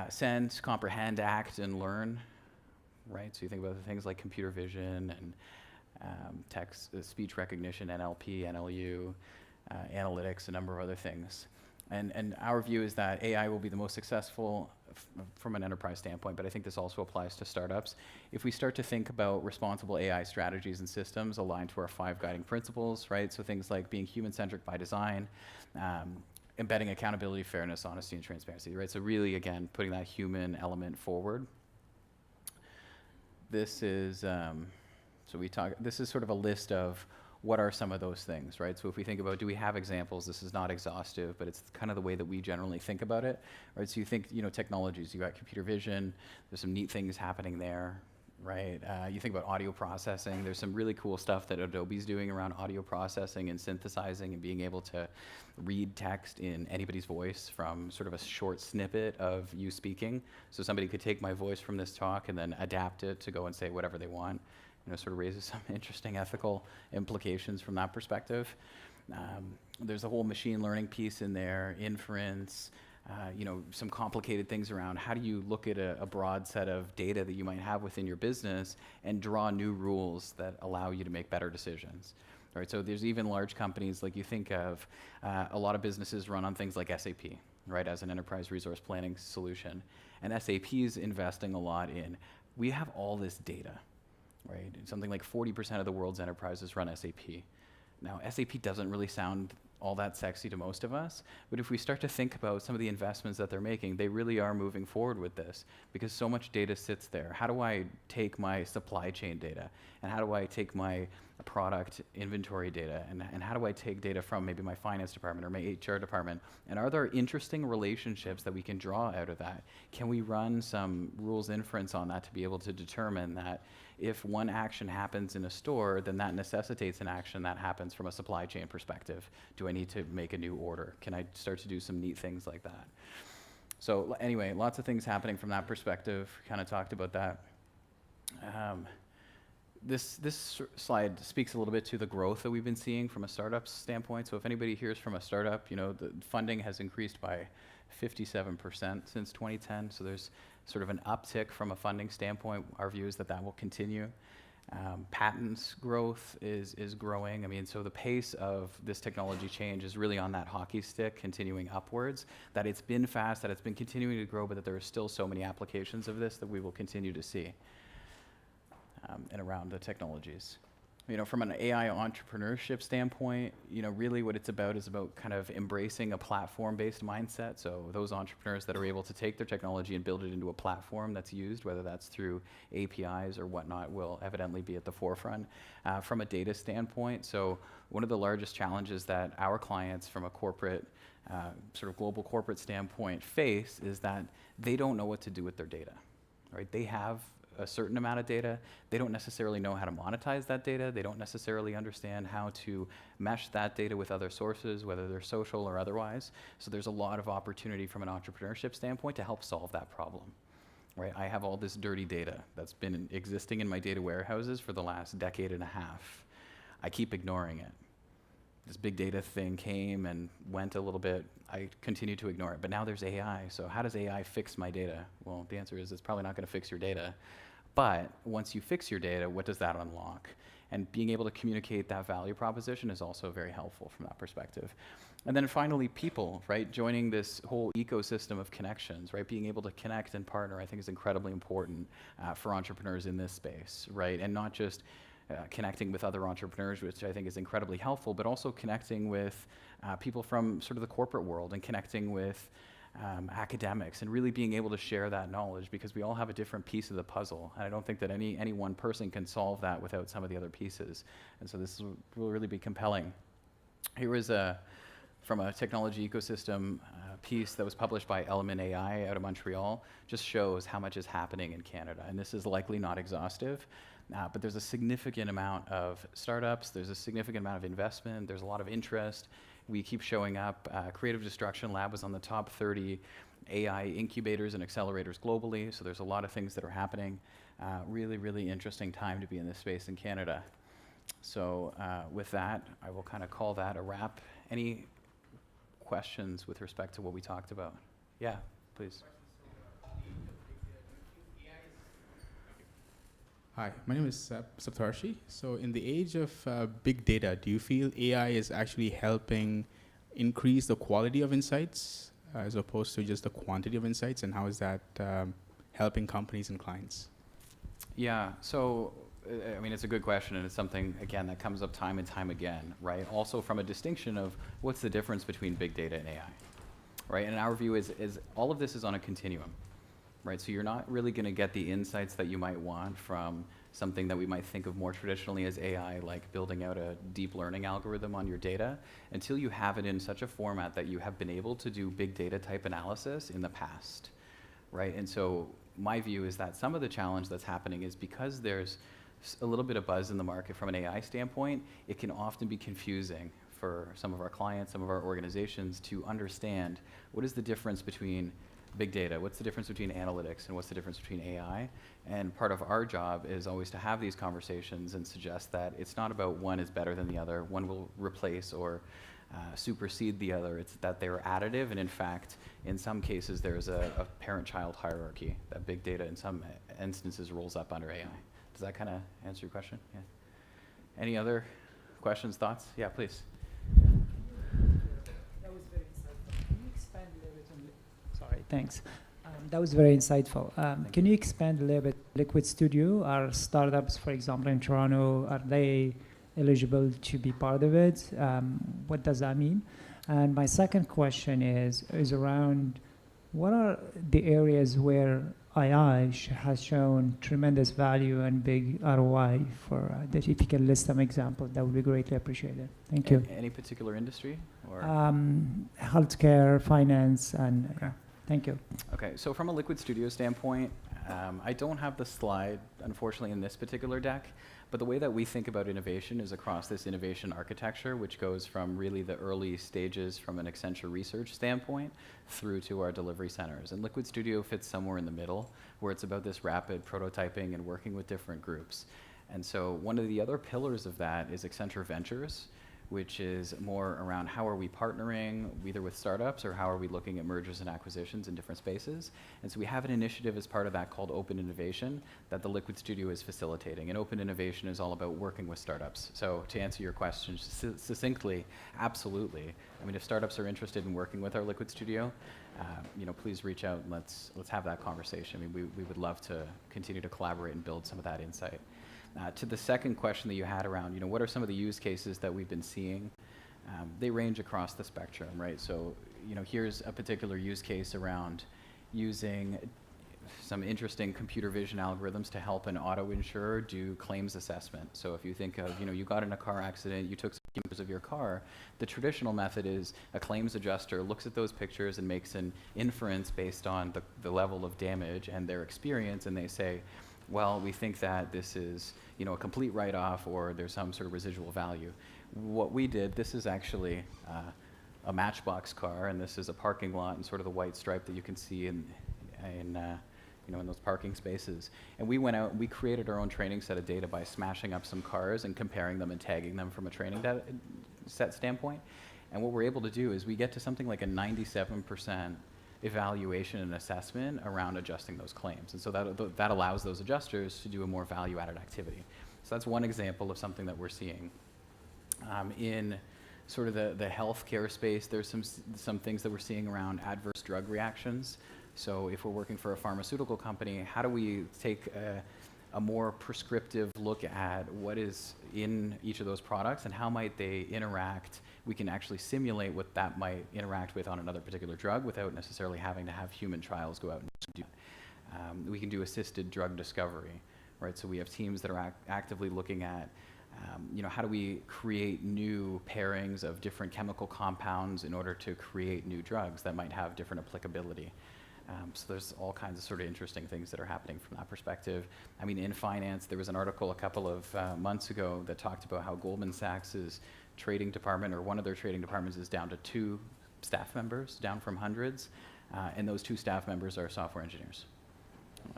sense, comprehend, act, and learn. Right? So you think about the things like computer vision and text, speech recognition, NLP, NLU, analytics, a number of other things. And our view is that AI will be the most successful from an enterprise standpoint, but I think this also applies to startups. If we start to think about responsible AI strategies and systems aligned to our 5 guiding principles, right? So things like being human-centric by design, embedding accountability, fairness, honesty, and transparency, right? So really, again, putting that human element forward. This is, this is sort of a list of what are some of those things, right? So if we think about, do we have examples? This is not exhaustive, but it's kind of the way that we generally think about it, right? So you think, you know, technologies, you got computer vision, there's some neat things happening there, right? You think about audio processing, there's some really cool stuff that Adobe's doing around audio processing and synthesizing and being able to read text in anybody's voice from sort of a short snippet of you speaking. So somebody could take my voice from this talk and then adapt it to go and say whatever they want. You know, sort of raises some interesting ethical implications from that perspective. There's a whole machine learning piece in there, inference, you know, some complicated things around how do you look at a broad set of data that you might have within your business and draw new rules that allow you to make better decisions. Right, so there's even large companies, like you think of, a lot of businesses run on things like SAP, right, as an enterprise resource planning solution. And SAP is investing a lot in, we have all this data, right? Something like 40% of the world's enterprises run SAP. Now, SAP doesn't really sound all that sexy to most of us, but if we start to think about some of the investments that they're making, they really are moving forward with this because so much data sits there. How do I take my supply chain data, and how do I take my product inventory data, and how do I take data from maybe my finance department or my HR department, and are there interesting relationships that we can draw out of that? Can we run some rules inference on that to be able to determine that if one action happens in a store, then that necessitates an action that happens from a supply chain perspective? Do I need to make a new order? Can I start to do some neat things like that? So anyway, lots of things happening from that perspective. Kind of talked about that. This slide speaks a little bit to the growth that we've been seeing from a startup standpoint. So if anybody here is from a startup, you know, the funding has increased by 57% since 2010. So there's sort of an uptick from a funding standpoint. Our view is that that will continue. Patents growth is growing. I mean, so the pace of this technology change is really on that hockey stick, continuing upwards, that it's been fast, that it's been continuing to grow, but that there are still so many applications of this that we will continue to see and around the technologies. You know, from an AI entrepreneurship standpoint, you know, really what it's about is about kind of embracing a platform-based mindset. So those entrepreneurs that are able to take their technology and build it into a platform that's used, whether that's through APIs or whatnot, will evidently be at the forefront. From a data standpoint, so one of the largest challenges that our clients from a corporate, sort of global corporate standpoint face is that they don't know what to do with their data, right? They have a certain amount of data. They don't necessarily know how to monetize that data. They don't necessarily understand how to mesh that data with other sources, whether they're social or otherwise. So there's a lot of opportunity from an entrepreneurship standpoint to help solve that problem. Right? I have all this dirty data that's been existing in my data warehouses for the last decade and a half. I keep ignoring it. This big data thing came and went a little bit. I continue to ignore it, but now there's AI. So how does AI fix my data? Well, the answer is it's probably not going to fix your data. But once you fix your data, what does that unlock? And being able to communicate that value proposition is also very helpful from that perspective. And then finally, people, right? Joining this whole ecosystem of connections, right? Being able to connect and partner, I think, is incredibly important for entrepreneurs in this space, right? And not just connecting with other entrepreneurs, which I think is incredibly helpful, but also connecting with people from sort of the corporate world and connecting with academics and really being able to share that knowledge, because we all have a different piece of the puzzle. And I don't think that any one person can solve that without some of the other pieces. And so this will really be compelling. Here is from a technology ecosystem piece that was published by Element AI out of Montreal, just shows how much is happening in Canada. And this is likely not exhaustive, but there's a significant amount of startups, there's a significant amount of investment, there's a lot of interest. We keep showing up. Creative Destruction Lab was on the top 30 AI incubators and accelerators globally, so there's a lot of things that are happening. Really, really interesting time to be in this space in Canada. So with that, I will kind of call that a wrap. Any questions with respect to what we talked about? Yeah, please. Hi, my name is Saptarshi. So in the age of big data, do you feel AI is actually helping increase the quality of insights as opposed to just the quantity of insights? And how is that helping companies and clients? Yeah, so I mean, it's a good question, and it's something, again, that comes up time and time again, right? Also from a distinction of what's the difference between big data and AI, right? And our view is all of this is on a continuum, right? So you're not really going to get the insights that you might want from something that we might think of more traditionally as AI, like building out a deep learning algorithm on your data, until you have it in such a format that you have been able to do big data type analysis in the past, right? And so my view is that some of the challenge that's happening is because there's a little bit of buzz in the market from an AI standpoint, it can often be confusing for some of our clients, some of our organizations to understand what is the difference between big data, what's the difference between analytics, and what's the difference between AI. And part of our job is always to have these conversations and suggest that it's not about one is better than the other, one will replace or supersede the other. It's that they're additive, and in fact, in some cases, there's a parent-child hierarchy that big data in some instances rolls up under AI. Does that kind of answer your question? Yeah. Any other questions, thoughts? Yeah, please. That was very insightful. Can you expand a little bit on sorry, thanks. That was very insightful. Can you expand a little bit? Liquid Studio, are startups, for example, in Toronto, are they eligible to be part of it? What does that mean? And my second question is around what are the areas where AI has shown tremendous value and big ROI for that? If you can list some examples, that would be greatly appreciated. Thank you. Any particular industry? Or Healthcare, finance, and okay. Thank you. Okay, so from a Liquid Studio standpoint, I don't have the slide, unfortunately, in this particular deck, but the way that we think about innovation is across this innovation architecture, which goes from really the early stages from an Accenture research standpoint through to our delivery centers. And Liquid Studio fits somewhere in the middle, where it's about this rapid prototyping and working with different groups. And so one of the other pillars of that is Eccentric Ventures, which is more around how are we partnering either with startups or how are we looking at mergers and acquisitions in different spaces. And so we have an initiative as part of that called Open Innovation that the Liquid Studio is facilitating. And Open Innovation is all about working with startups. So to answer your question succinctly, absolutely. I mean, if startups are interested in working with our Liquid Studio, please reach out and let's have that conversation. I mean, we would love to continue to collaborate and build some of that insight. To the second question that you had around, what are some of the use cases that we've been seeing? They range across the spectrum, right? So, here's a particular use case around using some interesting computer vision algorithms to help an auto insurer do claims assessment. So if you think of, you got in a car accident, you took some pictures of your car, the traditional method is a claims adjuster looks at those pictures and makes an inference based on the level of damage and their experience, and they say, well, we think that this is, a complete write-off or there's some sort of residual value. What we did, this is actually a Matchbox car, and this is a parking lot and sort of the white stripe that you can see in those parking spaces. And we went out and we created our own training set of data by smashing up some cars and comparing them and tagging them from a training data set standpoint. And what we're able to do is we get to something like a 97% evaluation and assessment around adjusting those claims. And so that allows those adjusters to do a more value-added activity. So that's one example of something that we're seeing. In sort of the healthcare space, there's some things that we're seeing around adverse drug reactions. So if we're working for a pharmaceutical company, how do we take a more prescriptive look at what is in each of those products and how might they interact? We can actually simulate what that might interact with on another particular drug without necessarily having to have human trials go out and do that. We can do assisted drug discovery, right? So we have teams that are actively looking at how do we create new pairings of different chemical compounds in order to create new drugs that might have different applicability. So there's all kinds of sort of interesting things that are happening from that perspective. I mean, in finance, there was an article a couple of months ago that talked about how Goldman Sachs's trading department, or one of their trading departments, is down to 2 staff members, down from hundreds, and those 2 staff members are software engineers.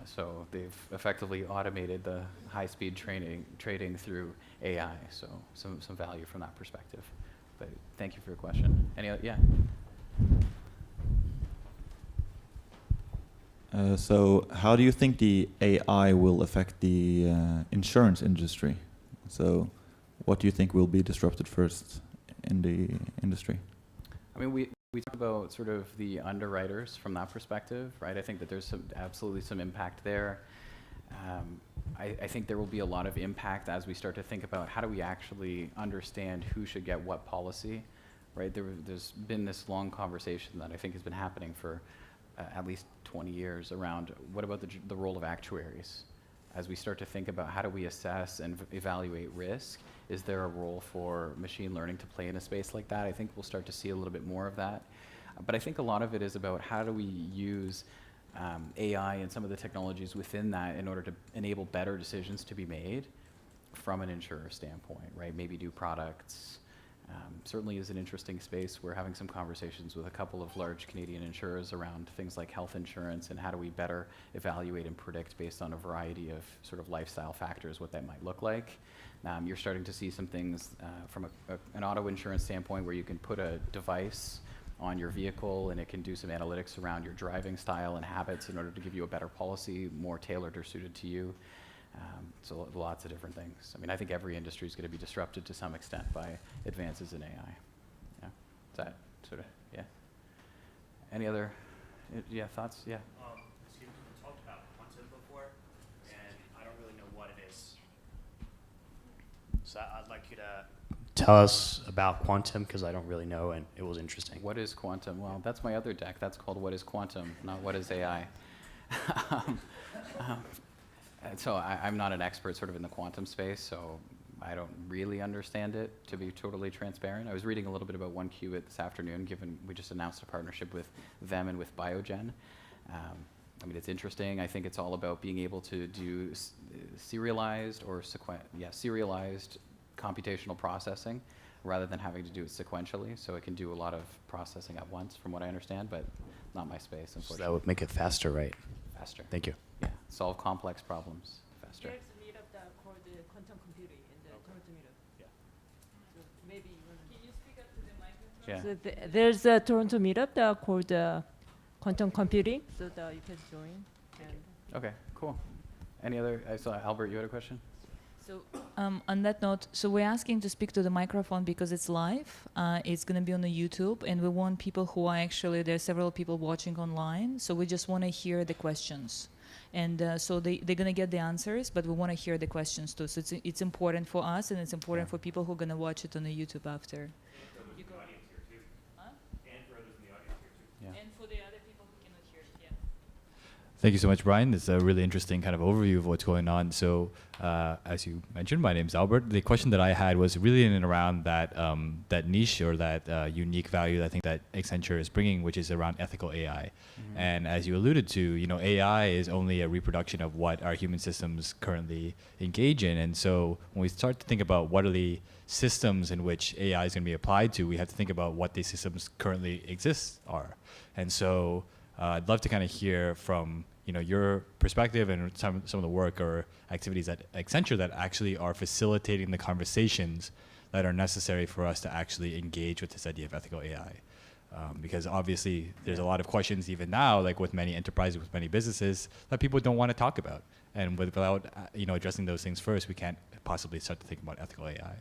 So they've effectively automated the high-speed trading through AI, so some value from that perspective. But thank you for your question. Any other, yeah? So how do you think the AI will affect the insurance industry? So what do you think will be disrupted first in the industry? I mean, we talk about sort of the underwriters from that perspective, right? I think that there's absolutely some impact there. I think there will be a lot of impact as we start to think about how do we actually understand who should get what policy, right? There's been this long conversation that I think has been happening for at least 20 years around what about the role of actuaries? As we start to think about how do we assess and evaluate risk, is there a role for machine learning to play in a space like that? I think we'll start to see a little bit more of that. But I think a lot of it is about how do we use AI and some of the technologies within that in order to enable better decisions to be made from an insurer standpoint, right? Maybe new products. Certainly is an interesting space. We're having some conversations with a couple of large Canadian insurers around things like health insurance and how do we better evaluate and predict based on a variety of sort of lifestyle factors what that might look like. You're starting to see some things from an auto insurance standpoint where you can put a device on your vehicle and it can do some analytics around your driving style and habits in order to give you a better policy, more tailored or suited to you. So lots of different things. I mean, I think every industry is going to be disrupted to some extent by advances in AI. Yeah, is that sort of, yeah. Any other, thoughts? Yeah. You talked about quantum before, and I don't really know what it is. So I'd like you to tell us about quantum, because I don't really know, and it was interesting. What is quantum? Well, that's my other deck. That's called What is Quantum, not What is AI. So I'm not an expert sort of in the quantum space, so I don't really understand it, to be totally transparent. I was reading a little bit about OneQubit this afternoon, given we just announced a partnership with them and with Biogen. I mean, it's interesting. I think it's all about being able to do serialized or serialized computational processing rather than having to do it sequentially. So it can do a lot of processing at once, from what I understand, but not my space, unfortunately. So that would make it faster, right? Faster. Thank you. Yeah, solve complex problems faster. There's a meetup that called the quantum computing in the Toronto meetup. Yeah. So maybe you want to. Can you speak up to the microphone? Yeah. So there's a Toronto meetup that called quantum computing, so that you can join. And Okay, cool. Any other, I saw Albert, you had a question? So on that note, so we're asking to speak to the microphone because it's live. It's going to be on the YouTube, and we want people who are actually, there are several people watching online, so we just want to hear the questions. And so they're going to get the answers, but we want to hear the questions too. So it's important for us, and it's important for people who are going to watch it on the YouTube after. And for the other people who cannot hear it, yeah. Thank you so much, Brian. It's a really interesting kind of overview of what's going on. So as you mentioned, my name's Albert. The question that I had was really in and around that that niche or that unique value that I think that Accenture is bringing, which is around ethical AI. Mm-hmm. And as you alluded to, you know, AI is only a reproduction of what our human systems currently engage in. And so when we start to think about what are the systems in which AI is going to be applied to, we have to think about what these systems currently exist are. And so I'd love to kind of hear from your perspective and some of the work or activities at Accenture that actually are facilitating the conversations that are necessary for us to actually engage with this idea of ethical AI. Because obviously there's a lot of questions even now, like with many enterprises, with many businesses, that people don't want to talk about. And without addressing those things first, we can't possibly start to think about ethical AI.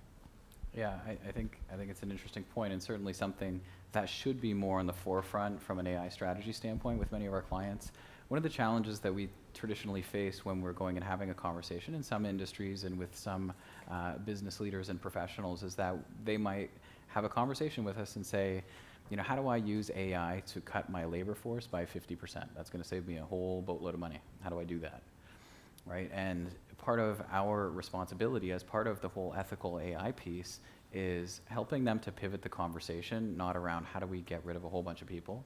Yeah, I think it's an interesting point, and certainly something that should be more on the forefront from an AI strategy standpoint with many of our clients. One of the challenges that we traditionally face when we're going and having a conversation in some industries and with some business leaders and professionals is that they might have a conversation with us and say, you know, how do I use AI to cut my labor force by 50%? That's going to save me a whole boatload of money. How do I do that? Right? And part of our responsibility as part of the whole ethical AI piece is helping them to pivot the conversation, not around how do we get rid of a whole bunch of people,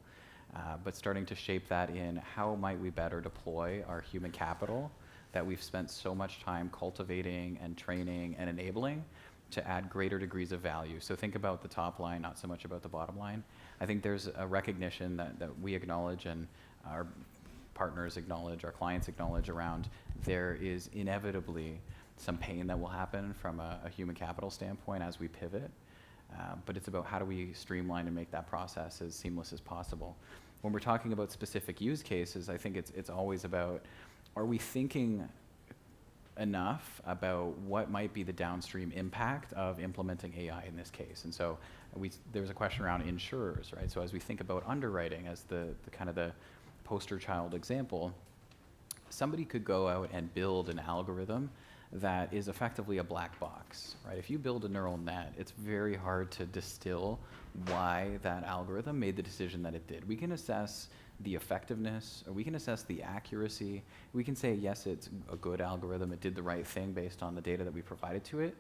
but starting to shape that in how might we better deploy our human capital that we've spent so much time cultivating and training and enabling to add greater degrees of value. So think about the top line, not so much about the bottom line. I think there's a recognition that we acknowledge and our partners acknowledge, our clients acknowledge around there is inevitably some pain that will happen from a human capital standpoint as we pivot. But it's about how do we streamline and make that process as seamless as possible. When we're talking about specific use cases, I think it's always about, are we thinking enough about what might be the downstream impact of implementing AI in this case? And so there was a question around insurers, right? So as we think about underwriting as the kind of the poster child example, somebody could go out and build an algorithm that is effectively a black box, right? If you build a neural net, it's very hard to distill why that algorithm made the decision that it did. We can assess the effectiveness, or we can assess the accuracy. We can say, yes, it's a good algorithm, it did the right thing based on the data that we provided to it,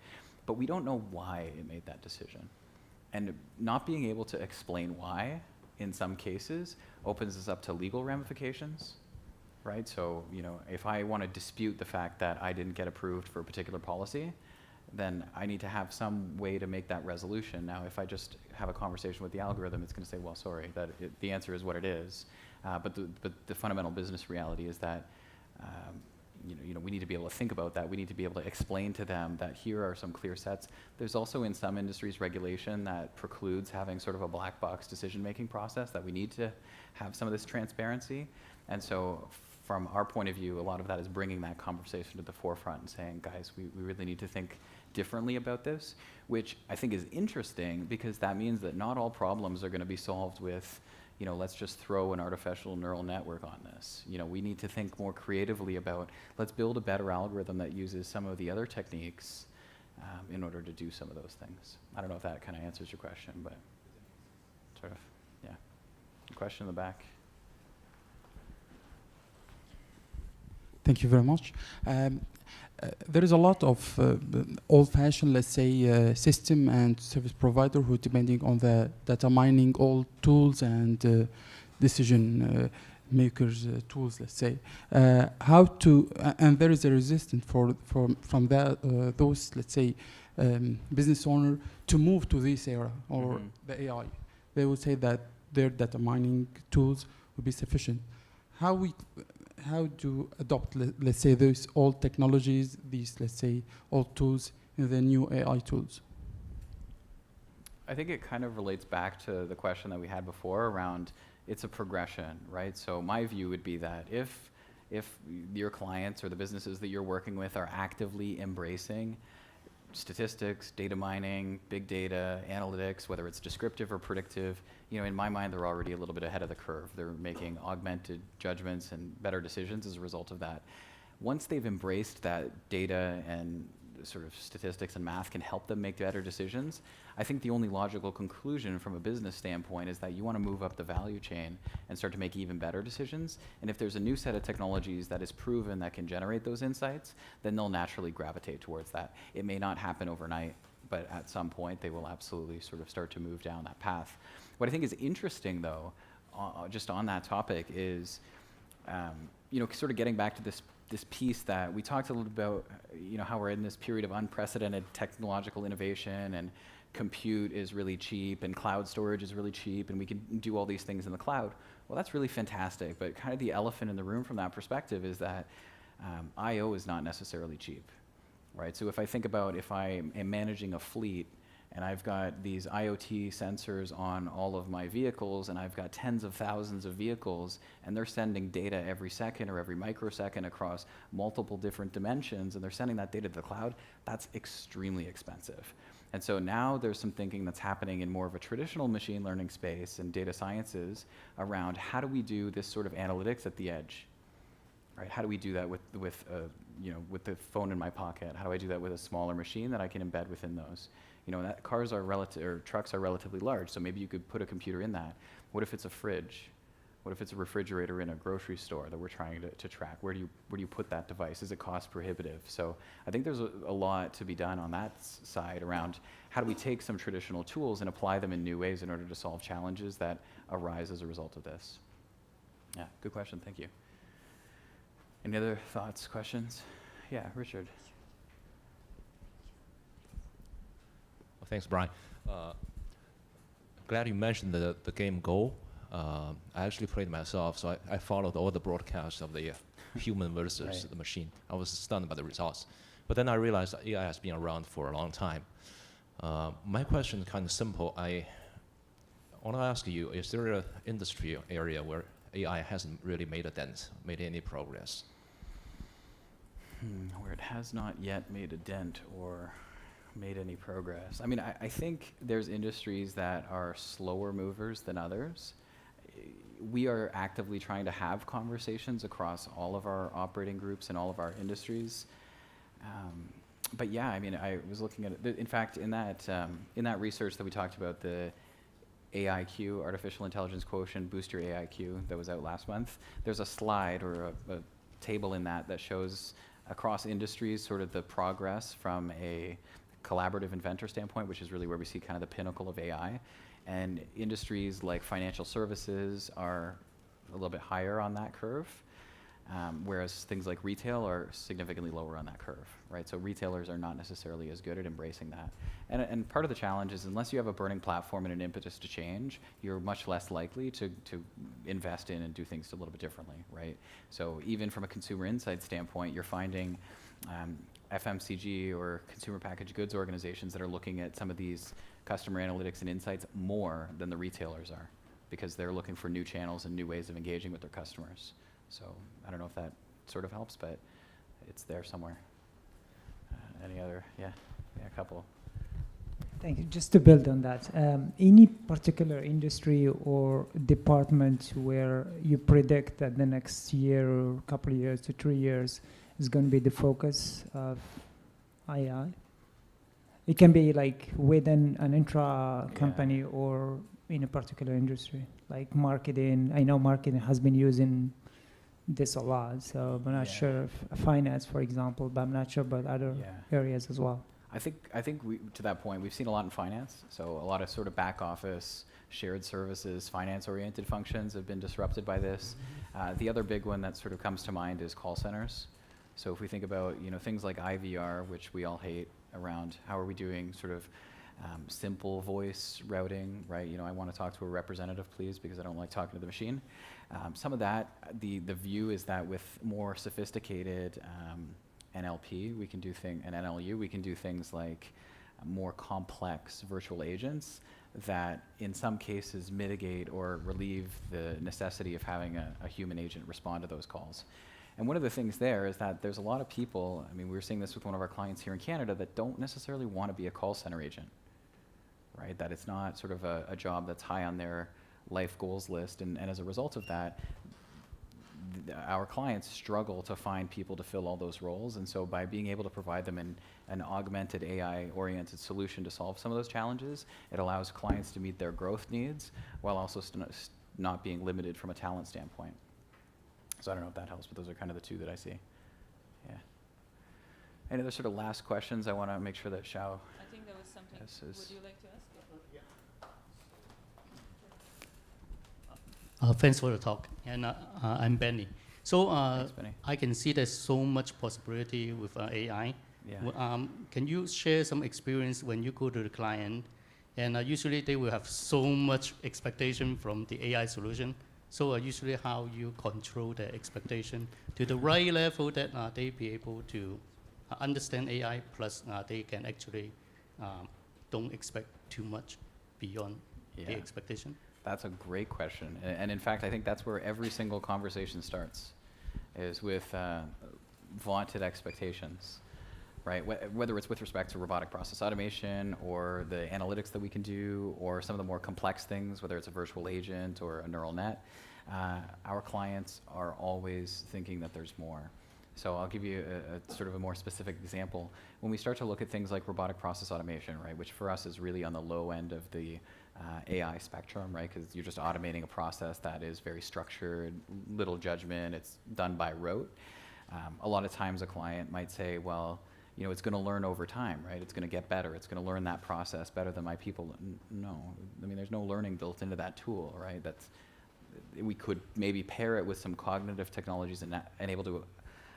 but we don't know why it made that decision. And not being able to explain why, in some cases, opens us up to legal ramifications, right? So, you know, if I want to dispute the fact that I didn't get approved for a particular policy, then I need to have some way to make that resolution. Now, if I just have a conversation with the algorithm, it's going to say, well, sorry, the answer is what it is. But the fundamental business reality is that you know, we need to be able to think about that. We need to be able to explain to them that here are some clear sets. There's also in some industries regulation that precludes having sort of a black box decision-making process, that we need to have some of this transparency. And so from our point of view, a lot of that is bringing that conversation to the forefront and saying, guys, we really need to think differently about this, which I think is interesting because that means that not all problems are going to be solved with, you know, let's just throw an artificial neural network on this. You know, we need to think more creatively about, let's build a better algorithm that uses some of the other techniques in order to do some of those things. I don't know if that kind of answers your question, but sort of, yeah. Question in the back. Thank you very much. There is a lot of old-fashioned, let's say, system and service provider who, depending on the data mining, all tools and decision makers tools, let's say, how to, and there is a resistance from those, let's say, business owner to move to this era or the AI. They would say that their data mining tools would be sufficient. How to adopt, let's say, those old technologies, these, let's say, old tools in the new AI tools? I think it kind of relates back to the question that we had before around it's a progression, right? So my view would be that if your clients or the businesses that you're working with are actively embracing statistics, data mining, big data, analytics, whether it's descriptive or predictive, you know, in my mind, they're already a little bit ahead of the curve. They're making augmented judgments and better decisions as a result of that. Once they've embraced that data and sort of statistics and math can help them make better decisions, I think the only logical conclusion from a business standpoint is that you want to move up the value chain and start to make even better decisions. And if there's a new set of technologies that is proven that can generate those insights, then they'll naturally gravitate towards that. It may not happen overnight, but at some point they will absolutely sort of start to move down that path. What I think is interesting, though, just on that topic is, you know, sort of getting back to this piece that we talked a little about, you know, how we're in this period of unprecedented technological innovation and compute is really cheap and cloud storage is really cheap and we can do all these things in the cloud. Well, that's really fantastic, but kind of the elephant in the room from that perspective is that I/O is not necessarily cheap, right? So if I think about if I am managing a fleet and I've got these IoT sensors on all of my vehicles, and I've got tens of thousands of vehicles, and they're sending data every second or every microsecond across multiple different dimensions, and they're sending that data to the cloud, that's extremely expensive. And so now there's some thinking that's happening in more of a traditional machine learning space and data sciences around how do we do this sort of analytics at the edge, right? How do we do that with the phone in my pocket? How do I do that with a smaller machine that I can embed within those? That cars are trucks are relatively large, so maybe you could put a computer in that. What if it's a fridge? What if it's a refrigerator in a grocery store that we're trying to track? Where do you put that device? Is it cost prohibitive? So I think there's a lot to be done on that side around how do we take some traditional tools and apply them in new ways in order to solve challenges that arise as a result of this. Yeah, good question, thank you. Any other thoughts, questions? Yeah, Richard. Well, thanks, Brian. Glad you mentioned the game Go. I actually played myself, so I followed all the broadcasts of the human versus the machine. I was stunned by the results. But then I realized that AI has been around for a long time. My question is kind of simple. I want to ask you, is there an industry area where AI hasn't really made a dent, made any progress? Where it has not yet made a dent or made any progress. I mean, I think there's industries that are slower movers than others. We are actively trying to have conversations across all of our operating groups and all of our industries. But yeah, I mean, I was looking at it. In fact, in that research that we talked about, the AIQ, Artificial Intelligence Quotient, Boost Your AIQ, that was out last month, there's a slide or a table in that shows across industries sort of the progress from a collaborative inventor standpoint, which is really where we see kind of the pinnacle of AI. And industries like financial services are a little bit higher on that curve, whereas things like retail are significantly lower on that curve, right? So retailers are not necessarily as good at embracing that. And part of the challenge is unless you have a burning platform and an impetus to change, you're much less likely to invest in and do things a little bit differently, right? So even from a consumer insight standpoint, you're finding FMCG or consumer packaged goods organizations that are looking at some of these customer analytics and insights more than the retailers are, because they're looking for new channels and new ways of engaging with their customers. So I don't know if that sort of helps, but it's there somewhere. Any other? Yeah, a couple. Thank you. Just to build on that, any particular industry or department where you predict that the next year or couple of years to 3 years is going to be the focus of AI? It can be like within an intra company or in a particular industry, like marketing. I know marketing has been using this a lot, so I'm not sure if finance, for example, but I'm not sure about other areas as well. I think to that point, we've seen a lot in finance. So a lot of sort of back office, shared services, finance-oriented functions have been disrupted by this. The other big one that sort of comes to mind is call centers. So if we think about things like IVR, which we all hate, around how are we doing sort of simple voice routing, right? I want to talk to a representative, please, because I don't like talking to the machine. Some of that, the view is that with more sophisticated NLP, we can do and NLU, we can do things like more complex virtual agents that in some cases mitigate or relieve the necessity of having a human agent respond to those calls. And one of the things there is that there's a lot of people, I mean, we were seeing this with one of our clients here in Canada, that don't necessarily want to be a call center agent, right? That it's not sort of a job that's high on their life goals list. And as a result of that, our clients struggle to find people to fill all those roles. And so by being able to provide them an augmented AI-oriented solution to solve some of those challenges, it allows clients to meet their growth needs while also not being limited from a talent standpoint. So I don't know if that helps, but those are kind of the two that I see. Yeah. Any other sort of last questions? I want to make sure that Xiao. I think there was something. Would you like to ask? Thanks for the talk. And I'm Benny. So Thanks, Benny. I can see there's so much possibility with AI. Yeah. Can you share some experience when you go to the client? And usually they will have so much expectation from the AI solution. So usually how you control the expectation to the right level that they be able to understand AI, plus they can actually don't expect too much beyond the expectation? That's a great question. And in fact, I think that's where every single conversation starts, is with vaunted expectations. right? Whether it's with respect to robotic process automation or the analytics that we can do, or some of the more complex things, whether it's a virtual agent or a neural net, our clients are always thinking that there's more. So I'll give you a sort of a more specific example. When we start to look at things like robotic process automation, right, which for us is really on the low end of the AI spectrum, right, because you're just automating a process that is very structured, little judgment, it's done by rote. A lot of times a client might say, well, you know, it's going to learn over time, right? It's going to get better. It's going to learn that process better than my people. No, I mean, there's no learning built into that tool, right? We could maybe pair it with some cognitive technologies and able to,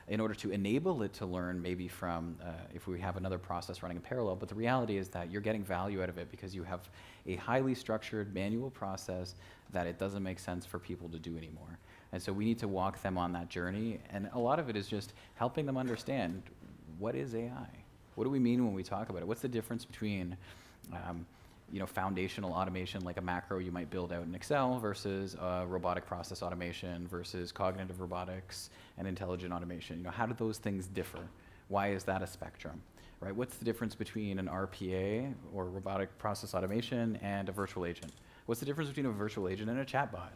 in order to enable it to learn maybe from, if we have another process running in parallel, but the reality is that you're getting value out of it because you have a highly structured manual process that it doesn't make sense for people to do anymore. And so we need to walk them on that journey, and a lot of it is just helping them understand, what is AI? What do we mean when we talk about it? What's the difference between you know, foundational automation like a macro you might build out in Excel versus robotic process automation versus cognitive robotics and intelligent automation? You know, how do those things differ? Why is that a spectrum, right? What's the difference between an RPA or robotic process automation and a virtual agent? What's the difference between a virtual agent and a chatbot?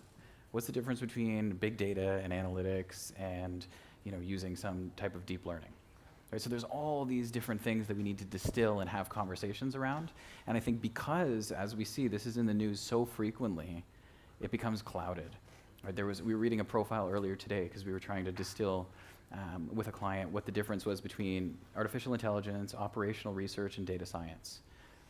What's the difference between big data and analytics and, you know, using some type of deep learning? Right, so there's all these different things that we need to distill and have conversations around. And I think because, as we see, this is in the news so frequently, it becomes clouded. Right, we were reading a profile earlier today because we were trying to distill with a client what the difference was between artificial intelligence, operational research, and data science.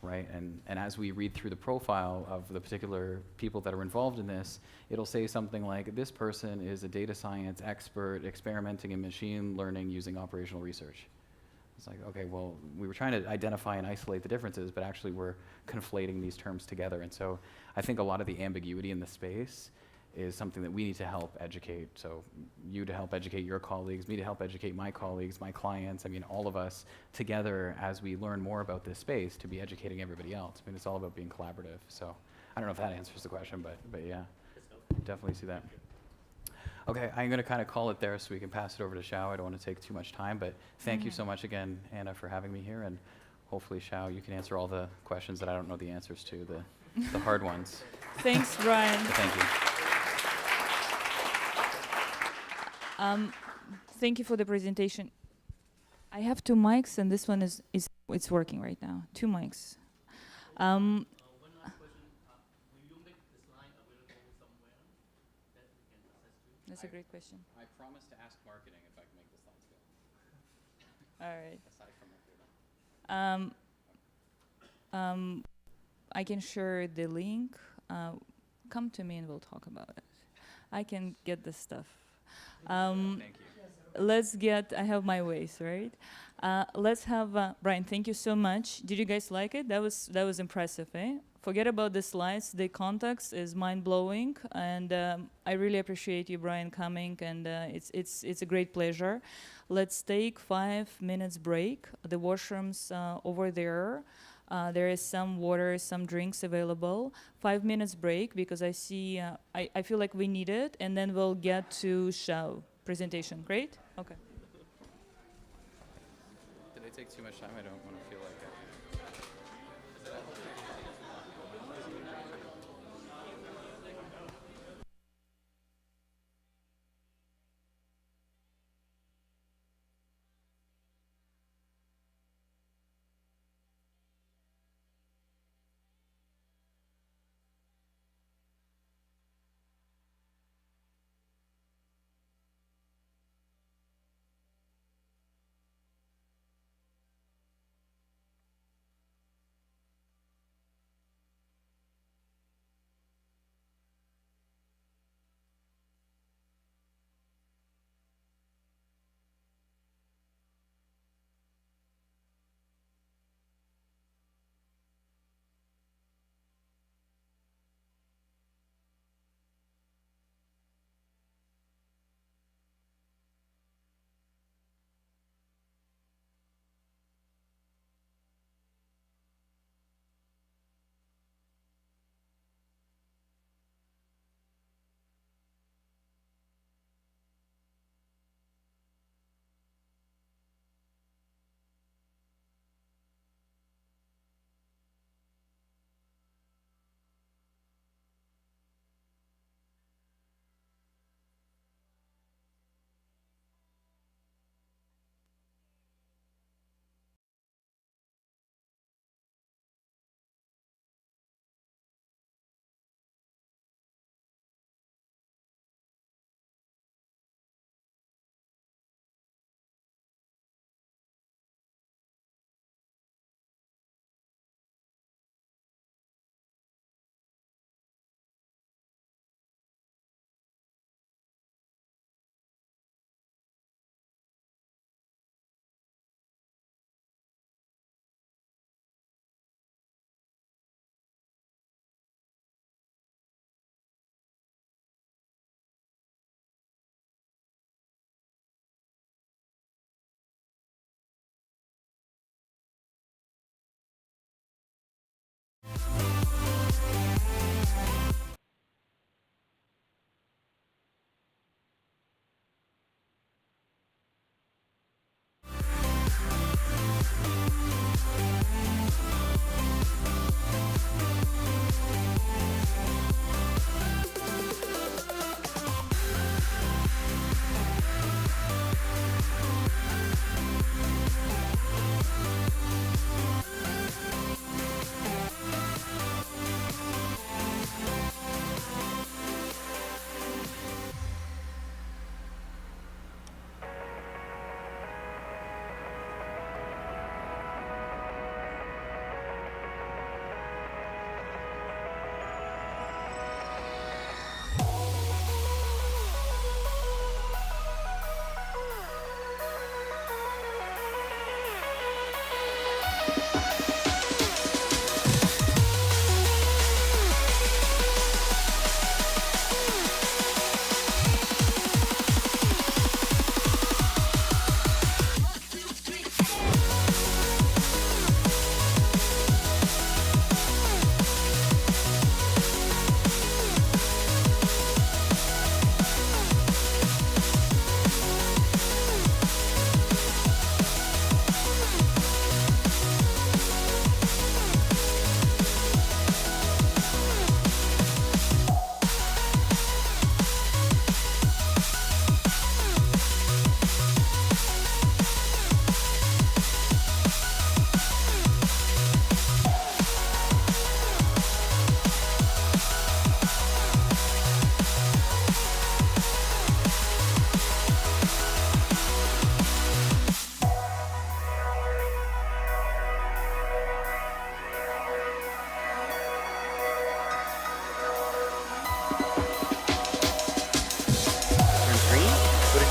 Right, and as we read through the profile of the particular people that are involved in this, it'll say something like, this person is a data science expert experimenting in machine learning using operational research. It's like, okay, well, we were trying to identify and isolate the differences, but actually we're conflating these terms together. And so I think a lot of the ambiguity in the space is something that we need to help educate. So you to help educate your colleagues, me to help educate my colleagues, my clients, I mean, all of us together as we learn more about this space to be educating everybody else. I mean, it's all about being collaborative. So I don't know if that answers the question, but yeah, definitely see that. Okay, I'm going to kind of call it there so we can pass it over to Xiao. I don't want to take too much time, but thank you so much again, Anna, for having me here. And hopefully, Xiao, you can answer all the questions that I don't know the answers to, the hard ones. Thanks, Brian. So thank you. Thank you for the presentation. I have two mics, and this one is it's working right now. Two mics. One last question. Will you make the slide available somewhere that we can access to? That's a great question. I promise to ask marketing if I can make the slides go. All right. Aside from my freedom. I can share the link. Come to me and we'll talk about it. I can get this stuff. Thank you. Let's get, I have my ways, right? Let's have, Brian, thank you so much. Did you guys like it? That was impressive, eh? Forget about the slides, the context is mind-blowing, and I really appreciate you, Brian, coming, and it's a great pleasure. Let's take 5 minutes break. The washrooms over there. There is some water, some drinks available. 5 minutes break because I see, I feel like we need it, and then we'll get to Xiao presentation. Great? Okay. Did I take too much time? I don't want to feel like it.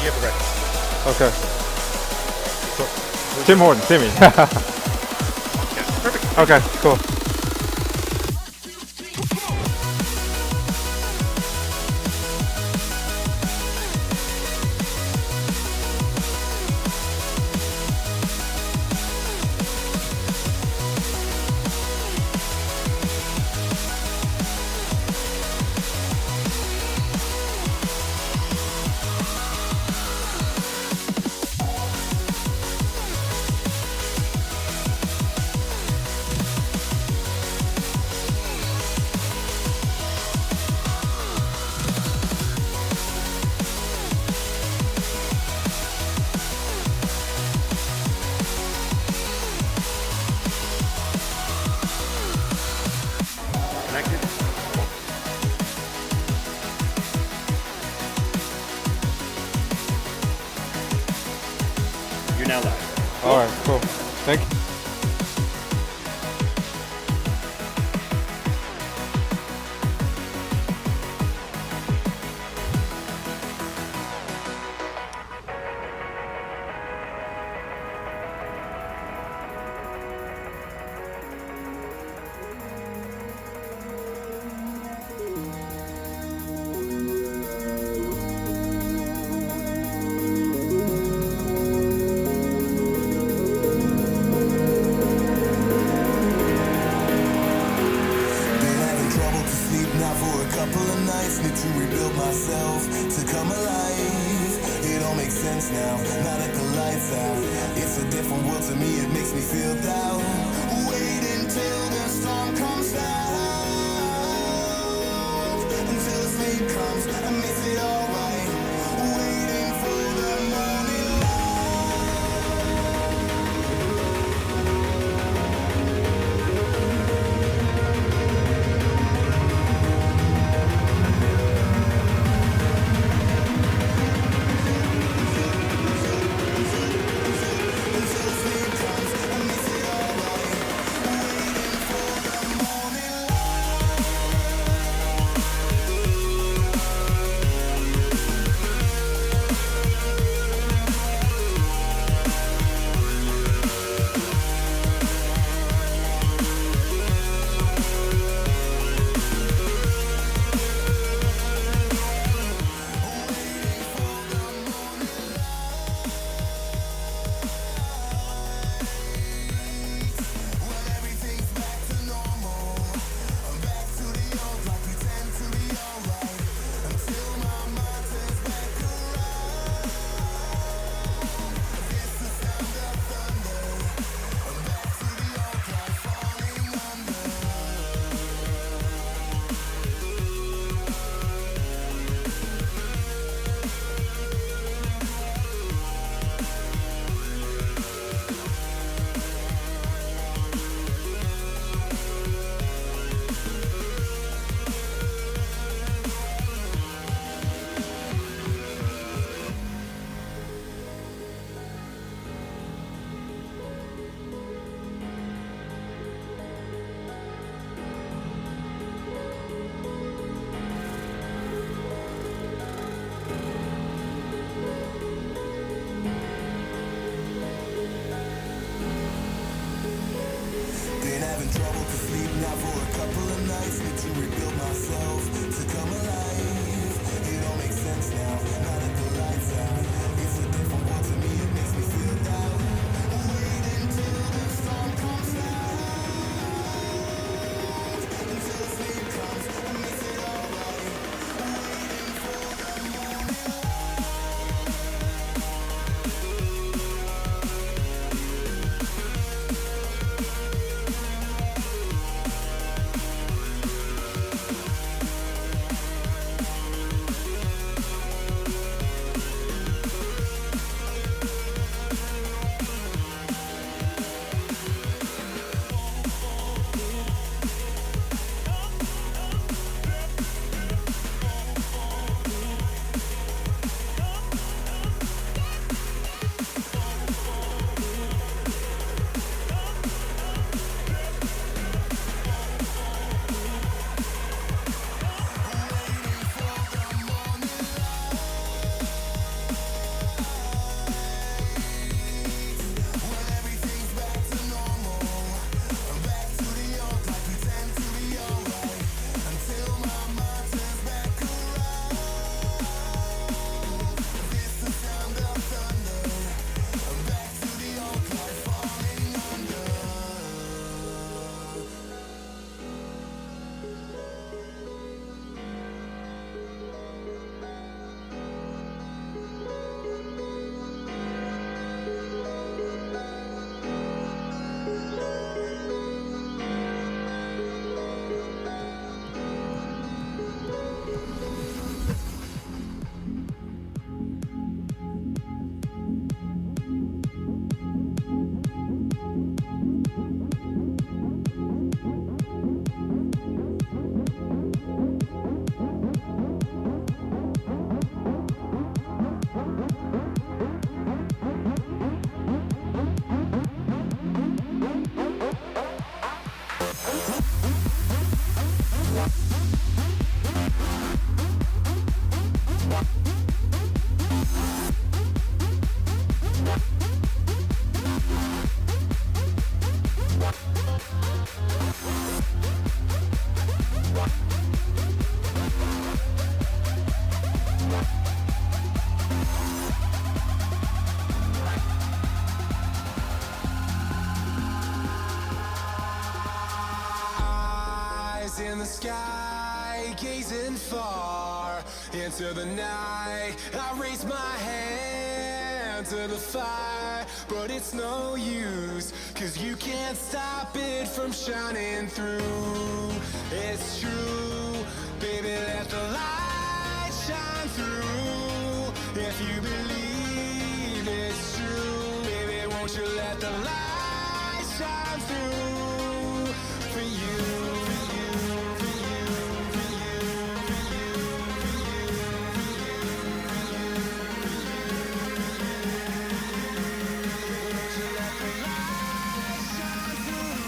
You have a record. Okay. Tim Horton, Timmy. Perfect. Okay, cool. Connected. You're now live. All right, cool. Thank you. Been having trouble to sleep now for a couple of nights. Need to rebuild myself to come alive. It all makes sense now, now that the lights out. It's a different world to me, it makes me feel down. Wait until the storm comes down, until the sleep comes and makes it alright. Waiting for the morning until the sleep comes and makes it alright. far into the night. I raise my hand to the fire, but it's no use, 'cause you can't stop it from shining through. It's true, baby, let the light shine through. If you believe it's true, baby, won't you let the light shine through for you, for you, for you, for you, for you, for you, for you, won't you let the light shine through?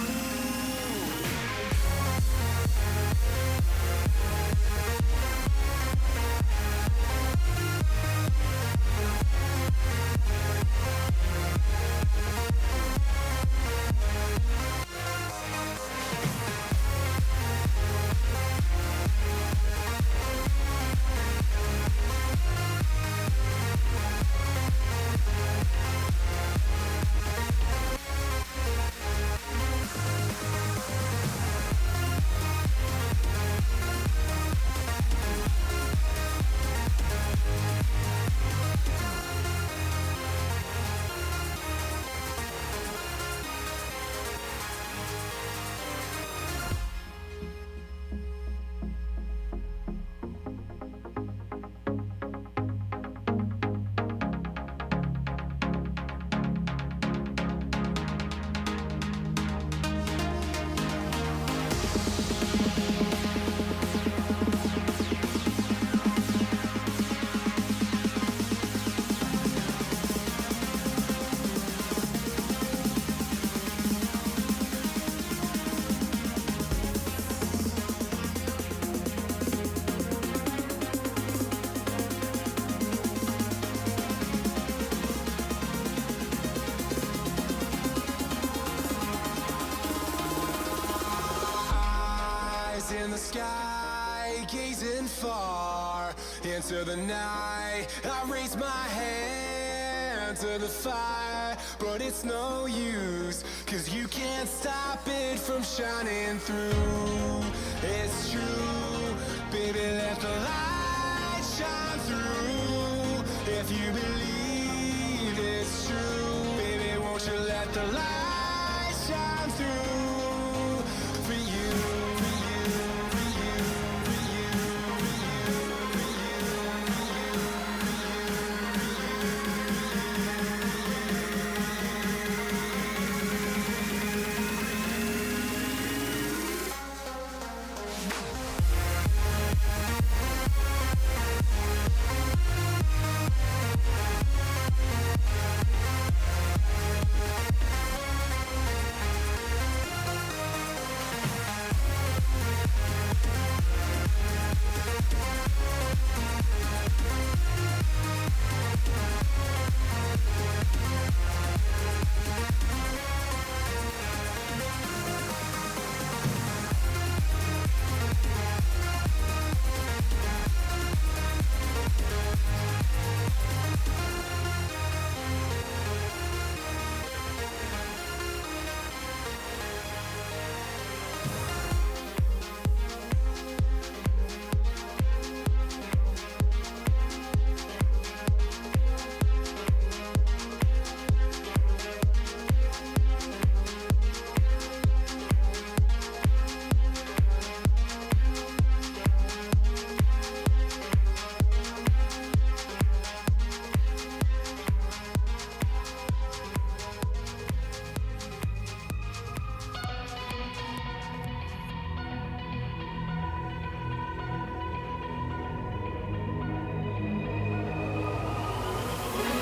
In the sky, gazing far into the night. I raise my hand to the fire, but it's no use, 'cause you can't stop it from shining through. It's true, baby, let the light shine through. If you believe it's true, baby, won't you let the light shine through for you.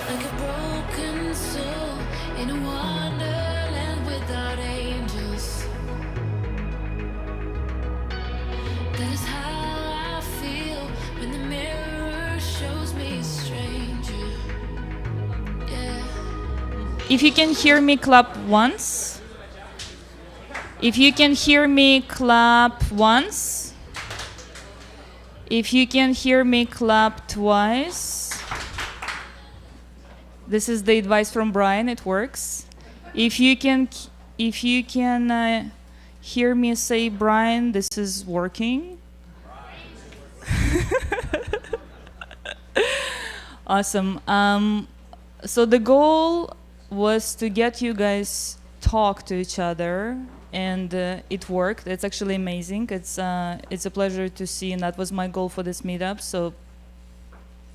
Like a broken soul in a wonderland without angels. That is how I feel when the mirror shows me a stranger. Yeah. If you can hear me, clap once. If you can hear me, clap once. If you can hear me, clap twice. This is the advice from Brian. It works. If you can hear me say, Brian, this is working. Awesome. So the goal was to get you guys talk to each other, and it worked. It's actually amazing. It's a pleasure to see, and that was my goal for this meetup. So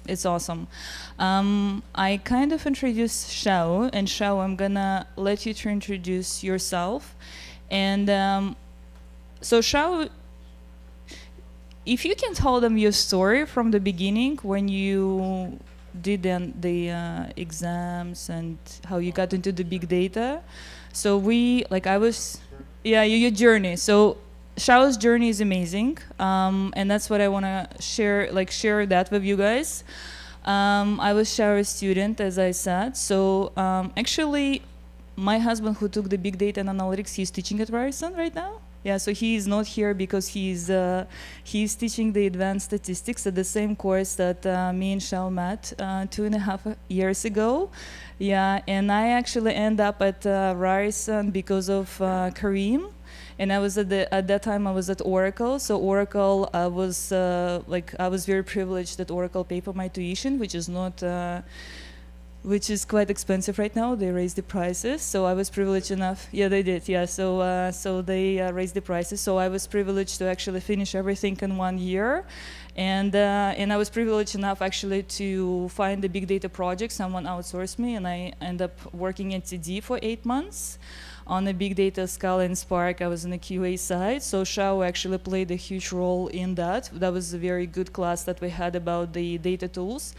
it's awesome. I kind of introduced Shao, and Shao, I'm gonna let you to introduce yourself. And so Shao, if you can tell them your story from the beginning, when you did the exams and how you got into the big data. So your journey. So Shao's journey is amazing, and that's what I want to share that with you guys. I was Shao's student, as I said. So actually, my husband, who took the big data and analytics, he's teaching at Ryerson right now. Yeah, so he is not here because he's teaching the advanced statistics at the same course that me and Shao met 2.5 years ago. Yeah, and I actually end up at Ryerson because of Kareem. And I was at that time I was at Oracle. So Oracle I was very privileged that Oracle paid for my tuition, which is quite expensive right now. They raised the prices, so I was privileged enough. Yeah, they did. Yeah, so they raised the prices. So I was privileged to actually finish everything in 1 year, and I was privileged enough actually to find a big data project. Someone outsourced me, and I ended up working at TD for 8 months on a big data Scala and Spark. I was on the QA side, so Shao actually played a huge role in that. That was a very good class that we had about the data tools.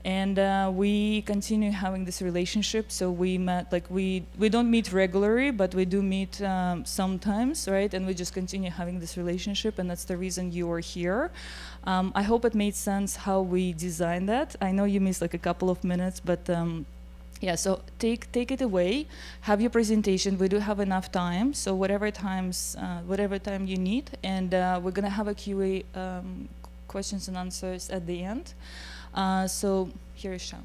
And we continue having this relationship. So we met, we don't meet regularly, but we do meet sometimes, right? And we just continue having this relationship, and that's the reason you are here. I hope it made sense how we designed that. I know you missed a couple of minutes, but yeah, so take it away, have your presentation. We do have enough time, so whatever time you need, and we're gonna have a QA questions and answers at the end. So here is Shao.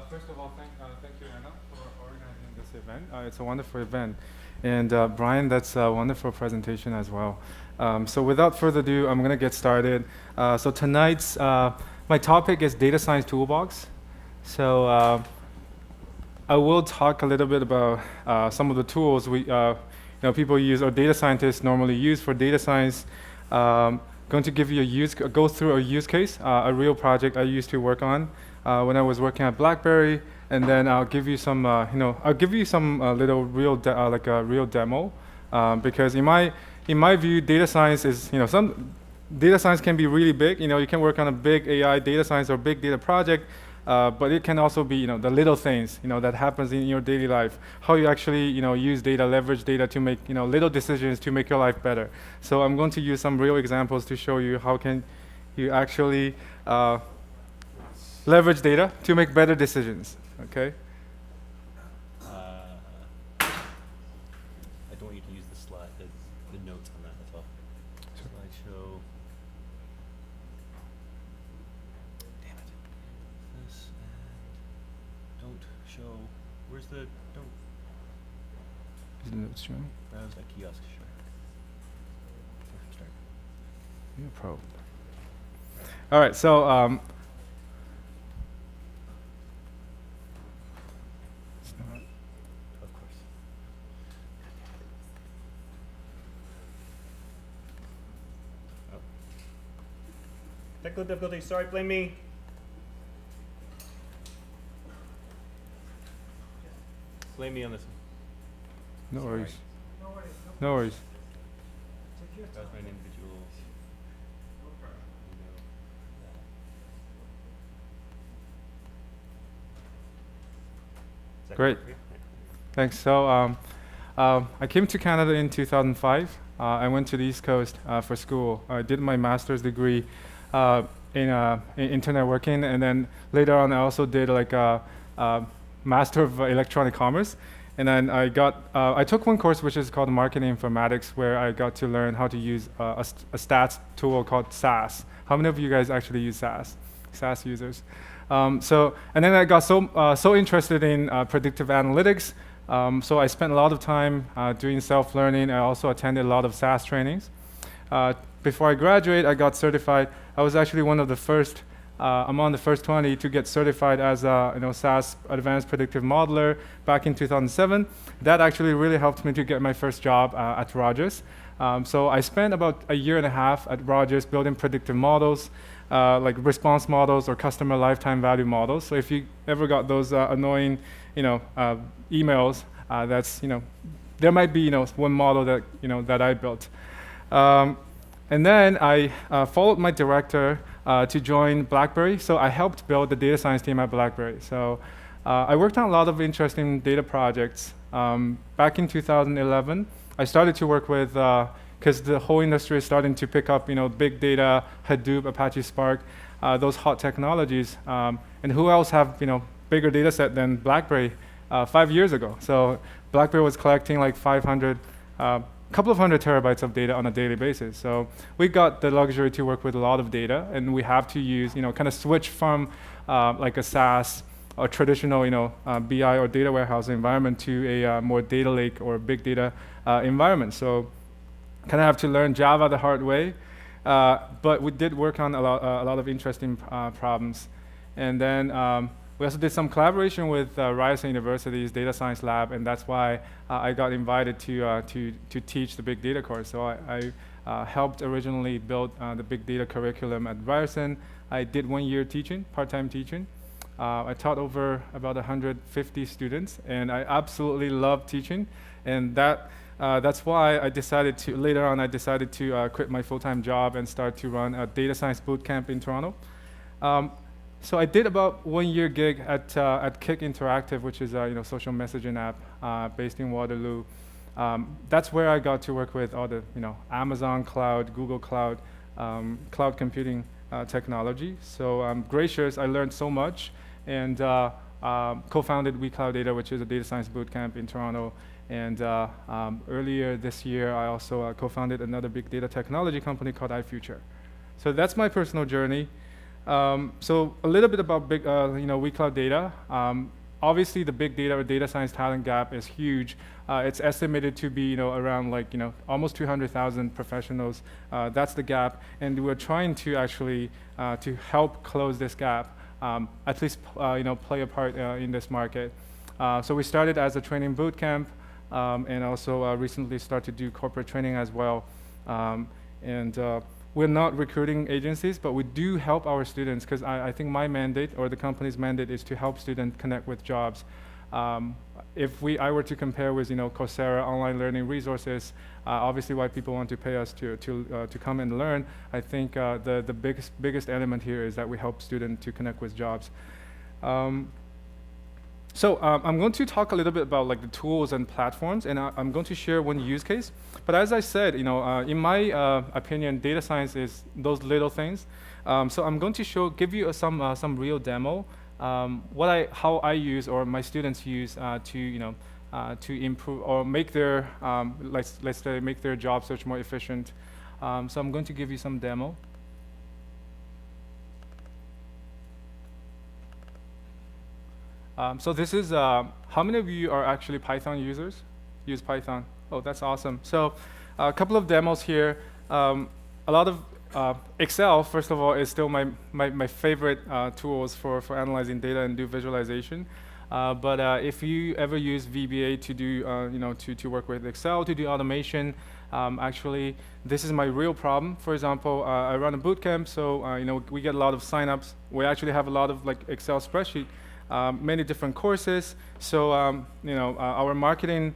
First of all, thank you, Anna, for organizing this event. It's a wonderful event. And Brian, that's a wonderful presentation as well. So without further ado, I'm going to get started. So tonight's, my topic is Data Science Toolbox. So I will talk a little bit about some of the tools people use, or data scientists normally use for data science. Going to give you go through a use case, a real project I used to work on when I was working at BlackBerry, and then I'll give you some, little real, a real demo, because in my view, data science is, some data science can be really big. You can work on a big AI data science or big data project. But it can also be, the little things, that happens in your daily life. How you actually, use data, leverage data to make, little decisions to make your life better. So I'm going to use some real examples to show you how can you actually leverage data to make better decisions. Okay. I don't want you to use the slide, the notes on that at all. Sure. Slideshow. Show, where's the, don't. Is the notes showing? That was a kiosk, sure. Start. No problem. All right, so, of course. Oh. Technical difficulty, sorry, blame me. Blame me on this one. no worries. No worries. That was my individual. Great. Thanks. So I came to Canada in 2005. I went to the East Coast for school. I did my master's degree in internet working, and then later on I also did a Master of Electronic Commerce. And then I took one course which is called Marketing Informatics, where I got to learn how to use a stats tool called SAS. How many of you guys actually use SAS? SAS users. And then I got so interested in predictive analytics. So I spent a lot of time doing self-learning. I also attended a lot of SAS trainings. before I graduate, I got certified. I was actually one of the first, among the first 20 to get certified as a SAS Advanced Predictive Modeler back in 2007. That actually really helped me to get my first job at Rogers. So I spent about a year and a half at Rogers building predictive models, like response models or customer lifetime value models. So if you ever got those annoying, emails, that's, there might be, one model that, that I built. And then I followed my director to join BlackBerry. So I helped build the data science team at BlackBerry. So I worked on a lot of interesting data projects. Back in 2011, I started to work with, because the whole industry is starting to pick up, big data, Hadoop, Apache Spark, those hot technologies. And who else have, bigger data set than BlackBerry 5 years ago? So BlackBerry was collecting like 500, couple of hundred terabytes of data on a daily basis. So we got the luxury to work with a lot of data, and we have to use, kind of switch from like a SaaS or traditional, BI or data warehouse environment to a more data lake or big data environment. So kind of have to learn Java the hard way, but we did work on a lot of interesting problems. And then we also did some collaboration with Ryerson University's data science lab, and that's why I got invited to teach the big data course. So I helped originally build the big data curriculum at Ryerson. I did 1 year teaching, part-time teaching. I taught over about 150 students, and I absolutely love teaching. And that's why I decided to, later on, quit my full-time job and start to run a data science bootcamp in Toronto. So I did about 1 year gig at Kik Interactive, which is a social messaging app based in Waterloo. That's where I got to work with all the Amazon Cloud, Google Cloud, cloud computing technology. So I'm gracious. I learned so much, and co-founded WeCloudData, which is a data science bootcamp in Toronto. And earlier this year, I also co-founded another big data technology company called iFuture. So that's my personal journey. So a little bit about WeCloudData. Obviously, the big data or data science talent gap is huge. It's estimated to be around almost 200,000 professionals. That's the gap, and we're trying to actually to help close this gap. At least play a part in this market. So we started as a training boot camp, and also recently started to do corporate training as well. We're not recruiting agencies, but we do help our students, because I think my mandate or the company's mandate is to help students connect with jobs. If I were to compare with Coursera, online learning resources, obviously why people want to pay us to come and learn, I think the biggest element here is that we help students to connect with jobs. So I'm going to talk a little bit about the tools and platforms, and I'm going to share one use case. But as I said, in my opinion, data science is those little things. So I'm going to give you some real demo, how I use or my students use to improve or make their let's say make their job search more efficient. So I'm going to give you some demo. So this is, how many of you are actually Python users? Use Python? Oh, that's awesome. So a couple of demos here. A lot of Excel, first of all, is still my favorite tools for analyzing data and do visualization. But if you ever use VBA to do, to work with Excel, to do automation, actually, this is my real problem. For example, I run a bootcamp, so we get a lot of signups. We actually have a lot of Excel spreadsheet. Many different courses. So our marketing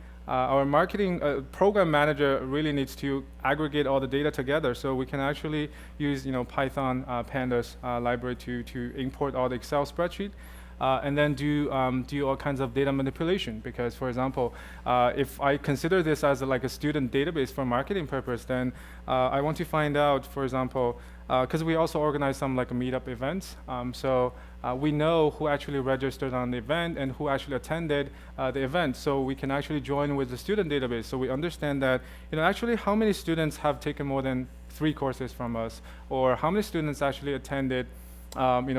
program manager really needs to aggregate all the data together, so we can actually use Python pandas library to import all the Excel spreadsheet. And then do all kinds of data manipulation. Because, for example, if I consider this as a student database for marketing purpose, then I want to find out, for example, because we also organize some meetup events. So we know who actually registered on the event and who actually attended the event. So we can actually join with the student database. So we understand that actually how many students have taken more than 3 courses from us, or how many students actually attended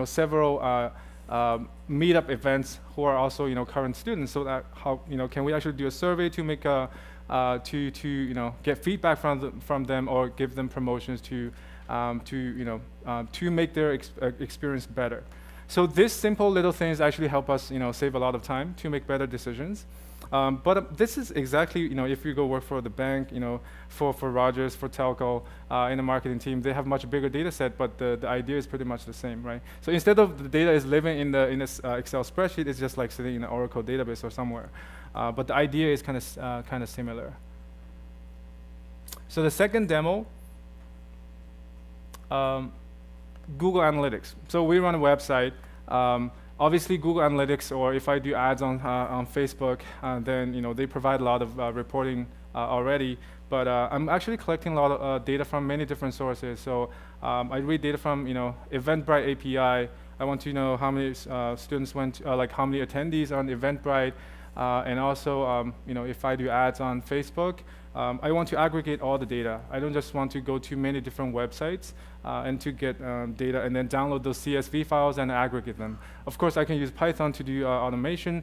several meetup events who are also current students. So that how can we actually do a survey to make to get feedback from them or give them promotions to make their experience better. So these simple little things actually help us save a lot of time to make better decisions. But this is exactly, if you go work for the bank, for Rogers, for telco, in the marketing team, they have much bigger data set, but the idea is pretty much the same, right? So instead of the data is living in this Excel spreadsheet, it's just like sitting in an Oracle database or somewhere. But the idea is kind of similar. So the second demo, Google Analytics. So we run a website. Obviously, Google Analytics, or if I do ads on Facebook, then they provide a lot of reporting already. But I'm actually collecting a lot of data from many different sources. So I read data from Eventbrite API. I want to know how many students went, like how many attendees on Eventbrite, and also if I do ads on Facebook, I want to aggregate all the data. I don't just want to go to many different websites and to get data and then download those CSV files and aggregate them. Of course, I can use Python to do automation.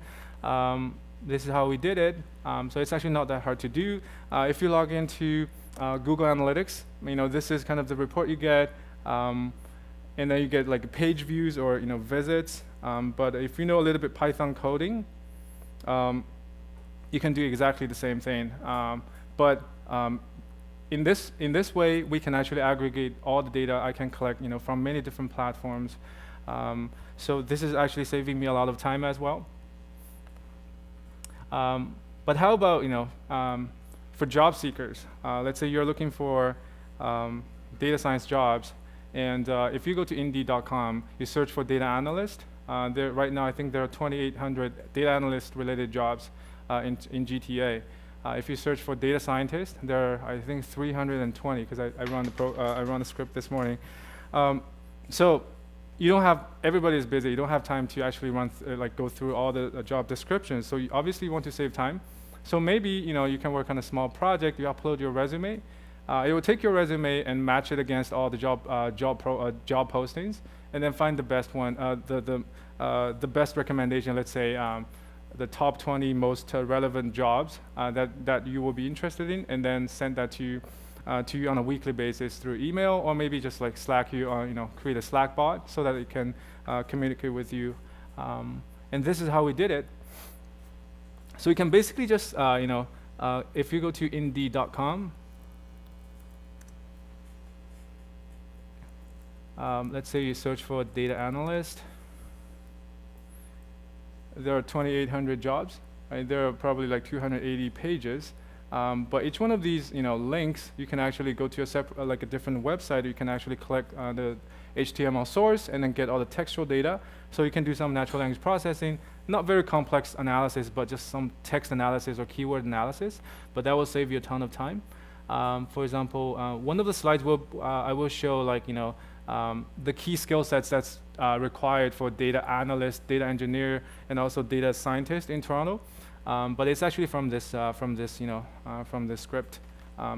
This is how we did it. So it's actually not that hard to do. If you log into Google Analytics, this is kind of the report you get. And then you get like page views or visits. But if you know a little bit Python coding, you can do exactly the same thing. But in this way, we can actually aggregate all the data I can collect, from many different platforms. So this is actually saving me a lot of time as well. But how about for job seekers? Let's say you're looking for data science jobs, and if you go to Indeed.com, you search for data analyst. Right now, I think there are 2,800 data analyst related jobs in GTA. If you search for data scientist, there are, I think, 320, because I run the script this morning. So you don't have, everybody is busy. You don't have time to actually go through all the job descriptions. So you obviously want to save time. So maybe you can work on a small project. You upload your resume. It will take your resume and match it against all the job postings, and then find the best one, the best recommendation. Let's say the top 20 most relevant jobs that you will be interested in, and then send that to you on a weekly basis through email, or maybe just like Slack you, create a Slack bot so that it can communicate with you. And this is how we did it. So you can basically just, if you go to Indeed.com, let's say you search for a data analyst. There are 2,800 jobs. Right? There are probably like 280 pages. But each one of these, links, you can actually go to a different website. You can actually collect the HTML source and then get all the textual data. So you can do some natural language processing, not very complex analysis, but just some text analysis or keyword analysis. But that will save you a ton of time. For example, one of the slides I will show the key skill sets that's required for data analyst, data engineer, and also data scientist in Toronto. But it's actually from this script.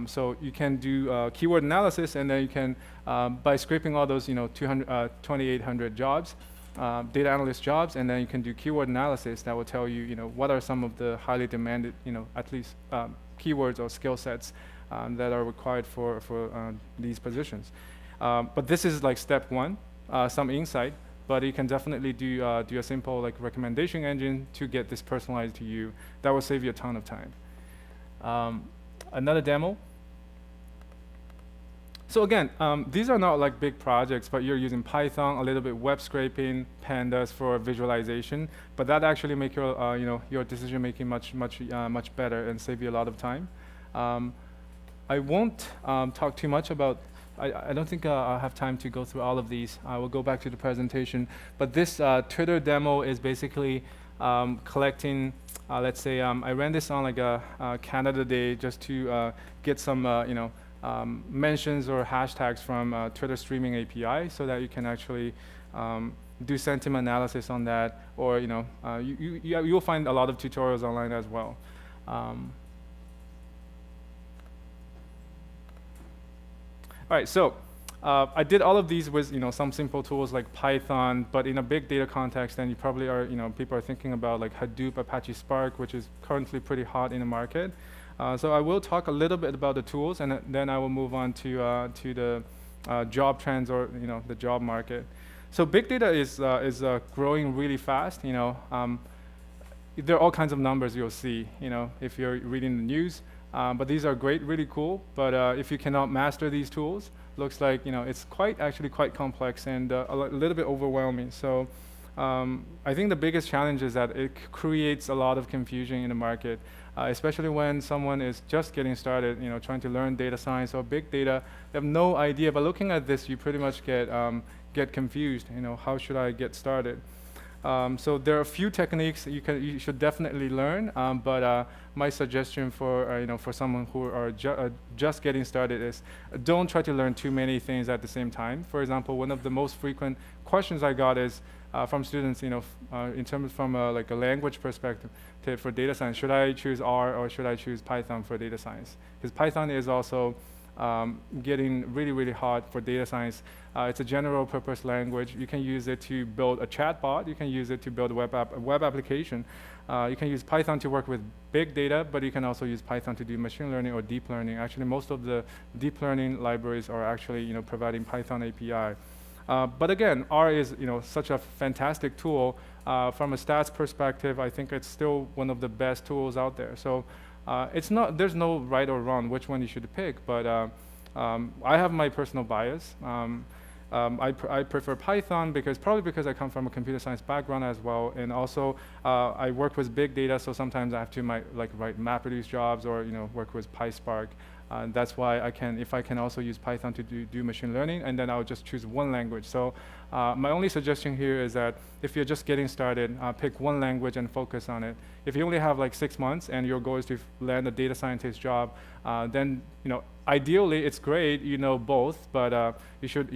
So you can do keyword analysis, and then you can, by scraping all those 2,800 jobs, data analyst jobs, and then you can do keyword analysis that will tell you what are some of the highly demanded at least keywords or skill sets that are required for these positions. But this is like step one, some insight. But you can definitely do a simple recommendation engine to get this personalized to you. That will save you a ton of time. Another demo. So again, these are not like big projects, but you're using Python, a little bit web scraping, pandas for visualization. But that actually make your your decision making much better and save you a lot of time. I won't talk too much about. I don't think I'll have time to go through all of these. I will go back to the presentation. But this Twitter demo is basically collecting, let's say I ran this on like a Canada Day just to get some mentions or hashtags from Twitter streaming API, so that you can actually do sentiment analysis on that, or you'll find a lot of tutorials online as well. All right, so I did all of these with some simple tools like Python, but in a big data context, then you probably are people are thinking about like Hadoop, Apache Spark, which is currently pretty hot in the market. So I will talk a little bit about the tools, and then I will move on to the job trends, or the job market. So big data is growing really fast. There are all kinds of numbers you'll see, if you're reading the news. But these are great, really cool. But if you cannot master these tools, looks like it's actually quite complex and a little bit overwhelming. So I think the biggest challenge is that it creates a lot of confusion in the market, especially when someone is just getting started, trying to learn data science or big data. They have no idea. But looking at this, you pretty much get confused. How should I get started? So there are a few techniques you should definitely learn, but my suggestion for someone who are just getting started is don't try to learn too many things at the same time. For example, one of the most frequent questions I got is from students, in terms from a language perspective for data science, should I choose R or should I choose Python for data science? Because Python is also getting really, really hard for data science. It's a general purpose language. You can use it to build a chatbot. You can use it to build a web application. You can use Python to work with big data, but you can also use Python to do machine learning or deep learning. Actually, most of the deep learning libraries are actually providing Python API. But again, R is such a fantastic tool. From a stats perspective, I think it's still one of the best tools out there. So there's no right or wrong which one you should pick, but I have my personal bias. I prefer Python probably because I come from a computer science background as well, and also I work with big data, so sometimes I have to write MapReduce jobs or work with PySpark. That's why if I can also use Python to do machine learning, and then I'll just choose one language. So my only suggestion here is that if you're just getting started, pick one language and focus on it. If you only have 6 months and your goal is to land a data scientist job, then ideally it's great both, but you should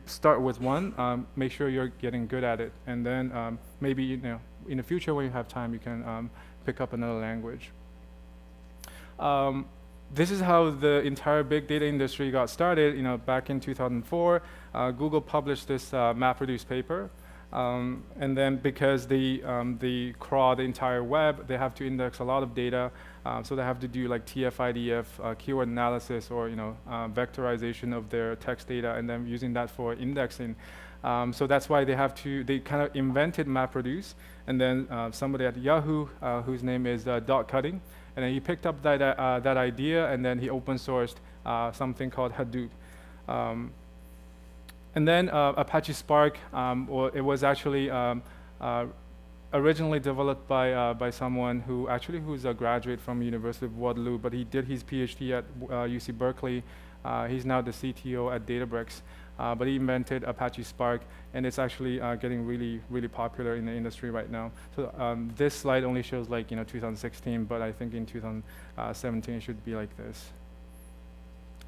start with one. Make sure you're getting good at it, and then maybe in the future when you have time, you can pick up another language. This is how the entire big data industry got started. Back in 2004, Google published this MapReduce paper, and then because they crawl the entire web, they have to index a lot of data. So they have to do TF-IDF, keyword analysis, or vectorization of their text data, and then using that for indexing. So that's why they kind of invented MapReduce, and then somebody at Yahoo, whose name is Dot Cutting, and then he picked up that idea, and then he open sourced something called Hadoop. And then Apache Spark, it was actually originally developed by someone who's a graduate from University of Waterloo, but he did his PhD at UC Berkeley. He's now the CTO at Databricks. But he invented Apache Spark, and it's actually getting really, really popular in the industry right now. So this slide only shows 2016, but I think in 2017 it should be like this.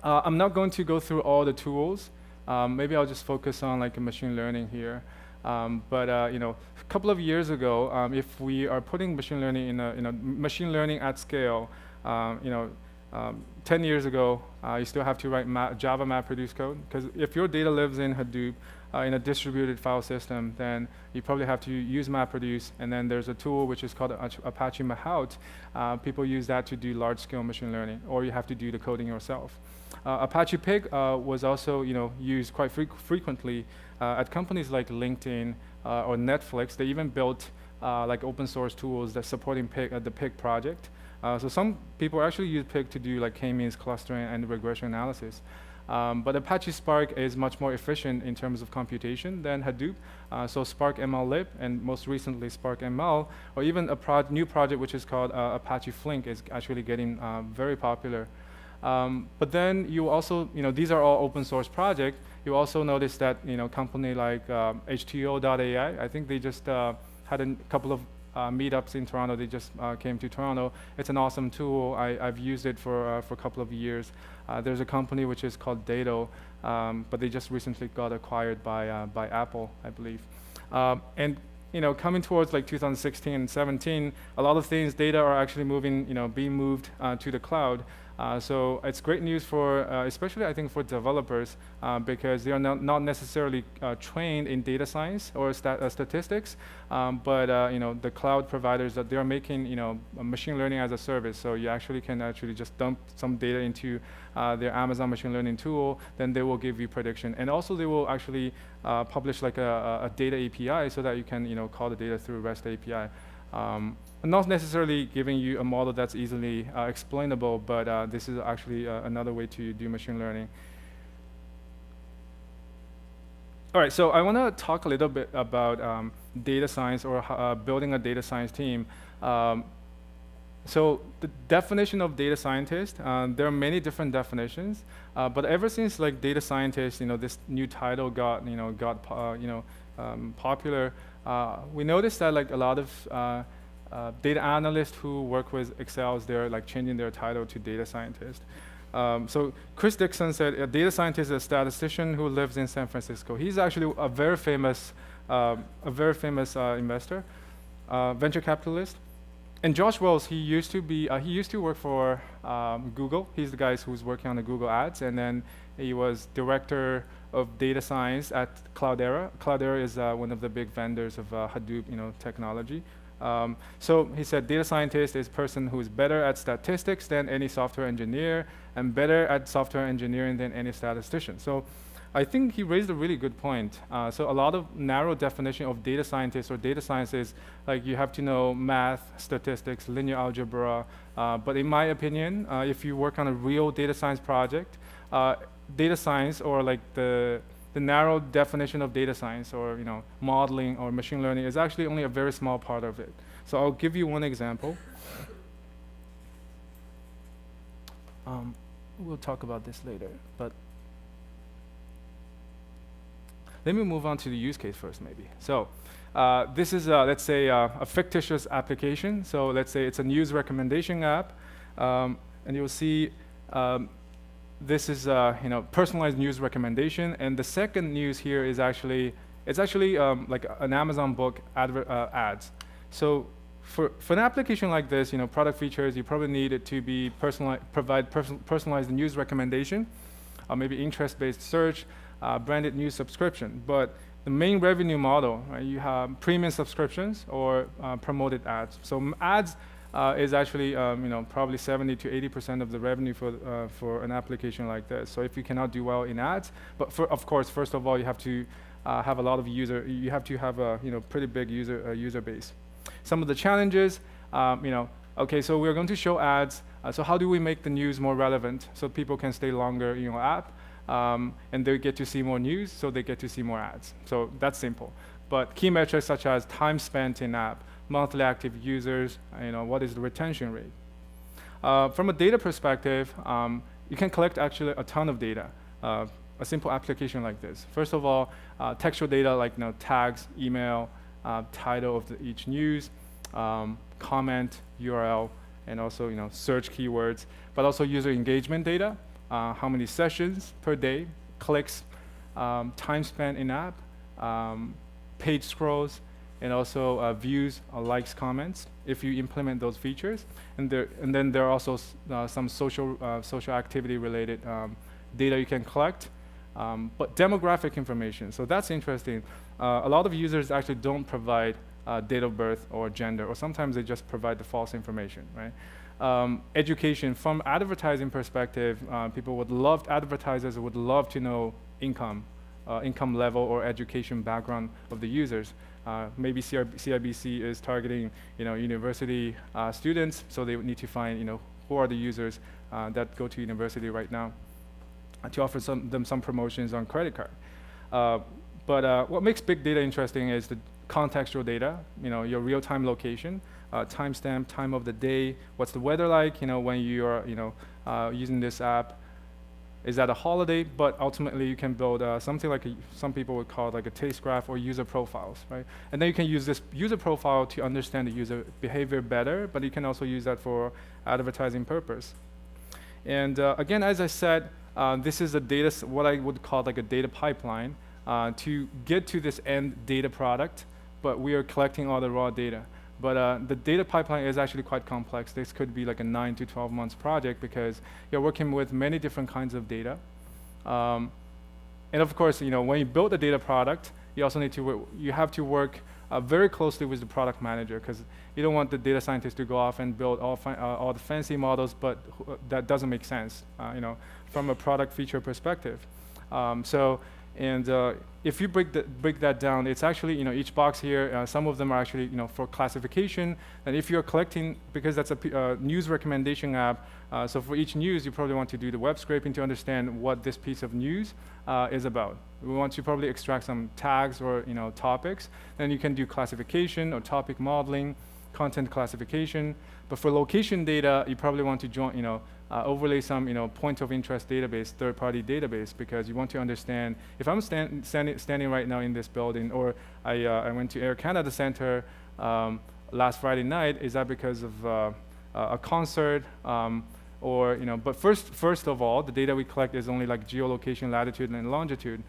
I'm not going to go through all the tools. Maybe I'll just focus on machine learning here. But a couple of years ago, if we are putting machine learning in a machine learning at scale, 10 years ago, you still have to write Java MapReduce code, because if your data lives in Hadoop in a distributed file system, then you probably have to use MapReduce, and then there's a tool which is called Apache Mahout. People use that to do large-scale machine learning, or you have to do the coding yourself. Apache Pig was also used quite frequently at companies like LinkedIn or Netflix. They even built open source tools that supporting the Pig project. So some people actually use Pig to do k-means clustering and regression analysis. But Apache Spark is much more efficient in terms of computation than Hadoop. So Spark MLlib, and most recently Spark ML, or even a new project which is called Apache Flink, is actually getting very popular. But then you also, these are all open source projects. You also notice that, company like H2O.ai, I think they just had a couple of meetups in Toronto. They just came to Toronto. It's an awesome tool. I've used it for a couple of years. There's a company which is called Data, but they just recently got acquired by Apple, I believe. And coming towards 2016 and 17, a lot of things, data are actually moving, being moved to the cloud. So it's great news for, especially I think for developers, because they are not necessarily trained in data science or statistics, but the cloud providers that they are making machine learning as a service. So you actually can just dump some data into their Amazon machine learning tool, then they will give you prediction, and also they will actually publish like a data API so that you can call the data through REST API. Not necessarily giving you a model that's easily explainable, but this is actually another way to do machine learning. All right, so I want to talk a little bit about data science or building a data science team. So the definition of data scientist, there are many different definitions, but ever since like data scientist, this new title got popular, we noticed that like a lot of data analysts who work with Excel, they're like changing their title to data scientist. So Chris Dixon said a data scientist is a statistician who lives in San Francisco. He's actually a very famous investor, venture capitalist. And Josh Wells, he used to work for Google. He's the guy who's working on the Google ads, and then he was director of data science at Cloudera. Cloudera is one of the big vendors of Hadoop, technology. So he said data scientist is a person who is better at statistics than any software engineer and better at software engineering than any statistician. So I think he raised a really good point. So a lot of narrow definition of data scientist or data science is like you have to know math, statistics, linear algebra. But in my opinion, if you work on a real data science project, data science or like the narrow definition of data science or modeling or machine learning is actually only a very small part of it. So I'll give you one example. We'll talk about this later, but let me move on to the use case first maybe. So this is, let's say, a fictitious application. So let's say it's a news recommendation app, and you'll see this is personalized news recommendation, and the second news here is actually like an Amazon book ads. So for an application like this, product features, you probably need it to be provide personalized news recommendation, maybe interest-based search, branded news subscription. But the main revenue model, right, you have premium subscriptions or promoted ads. So ads is actually probably 70 to 80% of the revenue for an application like this. So if you cannot do well in ads, but of course, first of all, you have to have a lot of you have to have a pretty big user base. Some of the challenges, okay, so we're going to show ads. So how do we make the news more relevant so people can stay longer in your app, and they get to see more news, so they get to see more ads. So that's simple. But key metrics such as time spent in app, monthly active users, what is the retention rate? From a data perspective, you can collect actually a ton of data. A simple application like this. First of all, textual data like tags, email, title of each news, comment, URL, and also search keywords, but also user engagement data, how many sessions per day, clicks, time spent in app, page scrolls, and also views, likes, comments, if you implement those features. And then there are also some social activity related data you can collect, but demographic information. So that's interesting. A lot of users actually don't provide date of birth or gender, or sometimes they just provide the false information, right? Education, from advertising perspective, advertisers would love to know income level or education background of the users. Maybe CIBC is targeting, university students, so they would need to find, who are the users that go to university right now, to offer them some promotions on credit card. But what makes big data interesting is the contextual data, your real-time location, timestamp, time of the day, what's the weather like, when you are, using this app. Is that a holiday? But ultimately, you can build something like some people would call it like a taste graph or user profiles, right? And then you can use this user profile to understand the user behavior better, but you can also use that for advertising purpose. And again, as I said, this is what I would call like a data pipeline to get to this end data product, but we are collecting all the raw data. But the data pipeline is actually quite complex. This could be like a 9 to 12 months project because you're working with many different kinds of data. And of course, when you build a data product, you also need to you have to work very closely with the product manager, because you don't want the data scientist to go off and build all the fancy models, but that doesn't make sense, from a product feature perspective. If you break that down, it's actually, each box here, some of them are actually, for classification. And if you're collecting, because that's a news recommendation app, so for each news, you probably want to do the web scraping to understand what this piece of news is about. We want to probably extract some tags or, topics. Then you can do classification or topic modeling, content classification. But for location data, you probably want to join, overlay some, point of interest database, third-party database, because you want to understand, if I'm standing right now in this building, or I went to Air Canada Center last Friday night, is that because of a concert, but first of all, the data we collect is only like geolocation, latitude, and longitude.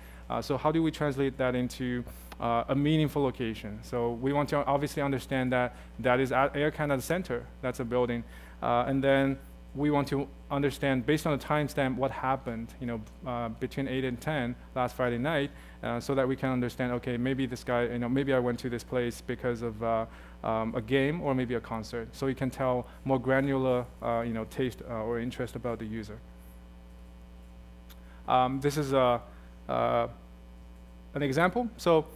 So how do we translate that into a meaningful location? So we want to obviously understand that that is at Air Canada Center, that's a building, and then we want to understand, based on the timestamp, what happened, between 8 and 10 last Friday night, so that we can understand, okay, maybe this guy, maybe I went to this place because of a game or maybe a concert. So you can tell more granular, taste or interest about the user. This is an example. So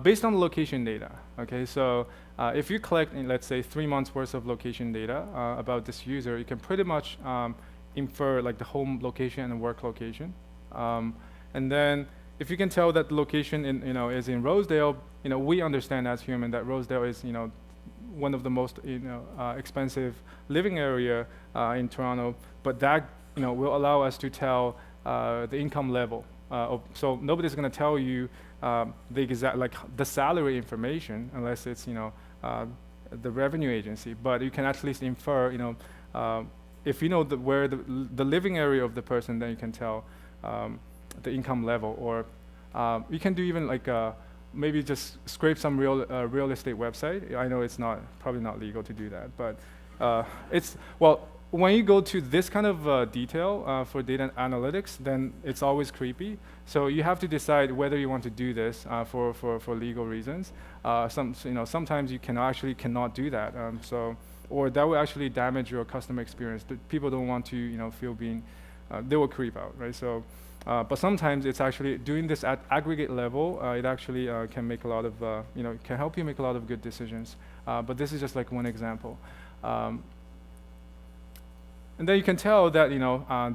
based on the location data, okay, so if you collect, let's say, 3 months worth of location data about this user, you can pretty much infer like the home location and work location. And then if you can tell that the location is in Rosedale, we understand as human that Rosedale is one of the most expensive living area in Toronto, but that will allow us to tell the income level. So nobody's going to tell you the exact, like, the salary information unless it's the revenue agency, but you can at least infer, if you know where the living area of the person, then you can tell the income level. Or you can do even like maybe just scrape some real estate website. I know it's probably not legal to do that, but when you go to this kind of detail for data analytics, then it's always creepy. So you have to decide whether you want to do this for legal reasons. Sometimes you cannot do that. Or that will actually damage your customer experience. People don't want to feel they will creep out, right? So, but sometimes it's actually doing this at aggregate level. It actually can make a lot of can help you make a lot of good decisions. But this is just like one example. And then you can tell that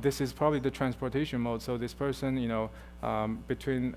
this is probably the transportation mode. So this person, between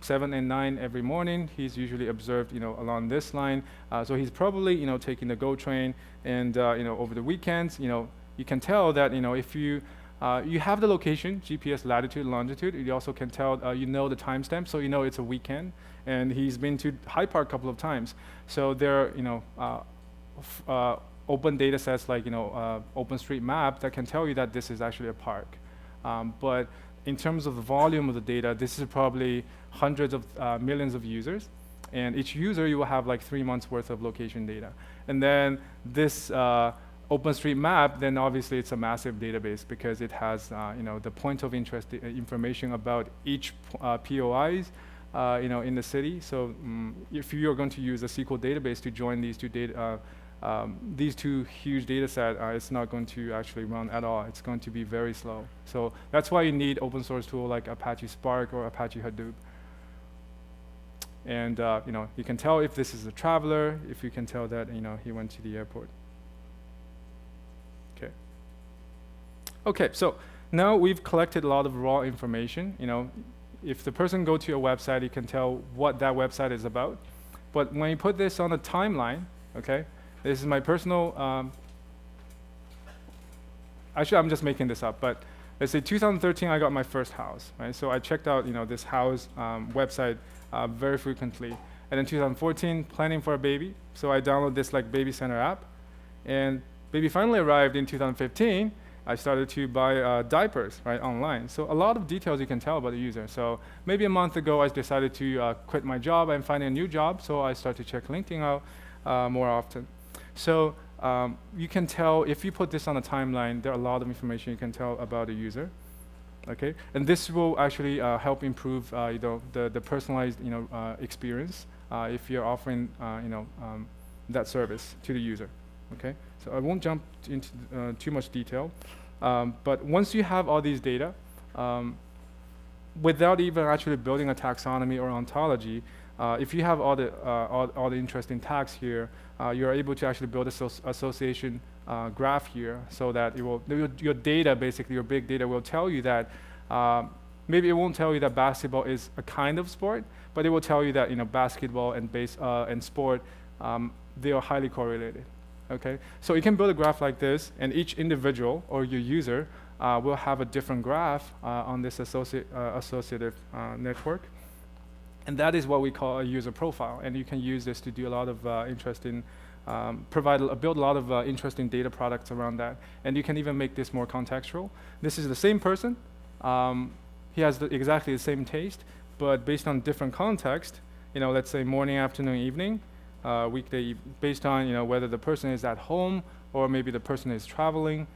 7 and 9 every morning, he's usually observed, along this line. So he's probably, taking the GO train. And over the weekends, you can tell that if you have the location, GPS, latitude, longitude. You also can tell, the timestamp, so it's a weekend. And he's been to Hyde Park a couple of times. So there are, open data sets like OpenStreetMap that can tell you that this is actually a park. But in terms of the volume of the data, this is probably hundreds of millions of users. And each user, you will have like 3 months worth of location data. And then this OpenStreetMap, then obviously it's a massive database because it has the point of interest information about each POIs in the city. So if you are going to use a SQL database to join these two huge data sets, it's not going to actually run at all. It's going to be very slow. So that's why you need open source tool like Apache Spark or Apache Hadoop. And you can tell if this is a traveler, if you can tell that he went to the airport. Okay. Okay, so now we've collected a lot of raw information. If the person go to a website, you can tell what that website is about. But when you put this on a timeline, okay, this is my personal, actually I'm just making this up, but let's say 2013 I got my first house, right? So I checked out this house website very frequently. And in 2014, planning for a baby, so I downloaded this like baby center app. And baby finally arrived in 2015. I started to buy diapers, right, online. So a lot of details you can tell about the user. So maybe a month ago, I decided to quit my job and find a new job. So I started to check LinkedIn out more often. So you can tell, if you put this on a timeline, there are a lot of information you can tell about a user. Okay, and this will actually help improve the personalized experience if you're offering that service to the user. Okay, so I won't jump into too much detail, but once you have all these data, without even actually building a taxonomy or ontology, if you have all the interesting tags here, you're able to actually build a association graph here, so that it will your data, basically your big data, will tell you that maybe it won't tell you that basketball is a kind of sport, but it will tell you that basketball and sport, they are highly correlated. Okay, so you can build a graph like this, and each individual or your user will have a different graph on this associative network. And that is what we call a user profile. And you can use this to do a lot of interesting, build a lot of interesting data products around that. And you can even make this more contextual. This is the same person. He has exactly the same taste, but based on different context, let's say morning, afternoon, evening, weekday, based on whether the person is at home or maybe the person is traveling,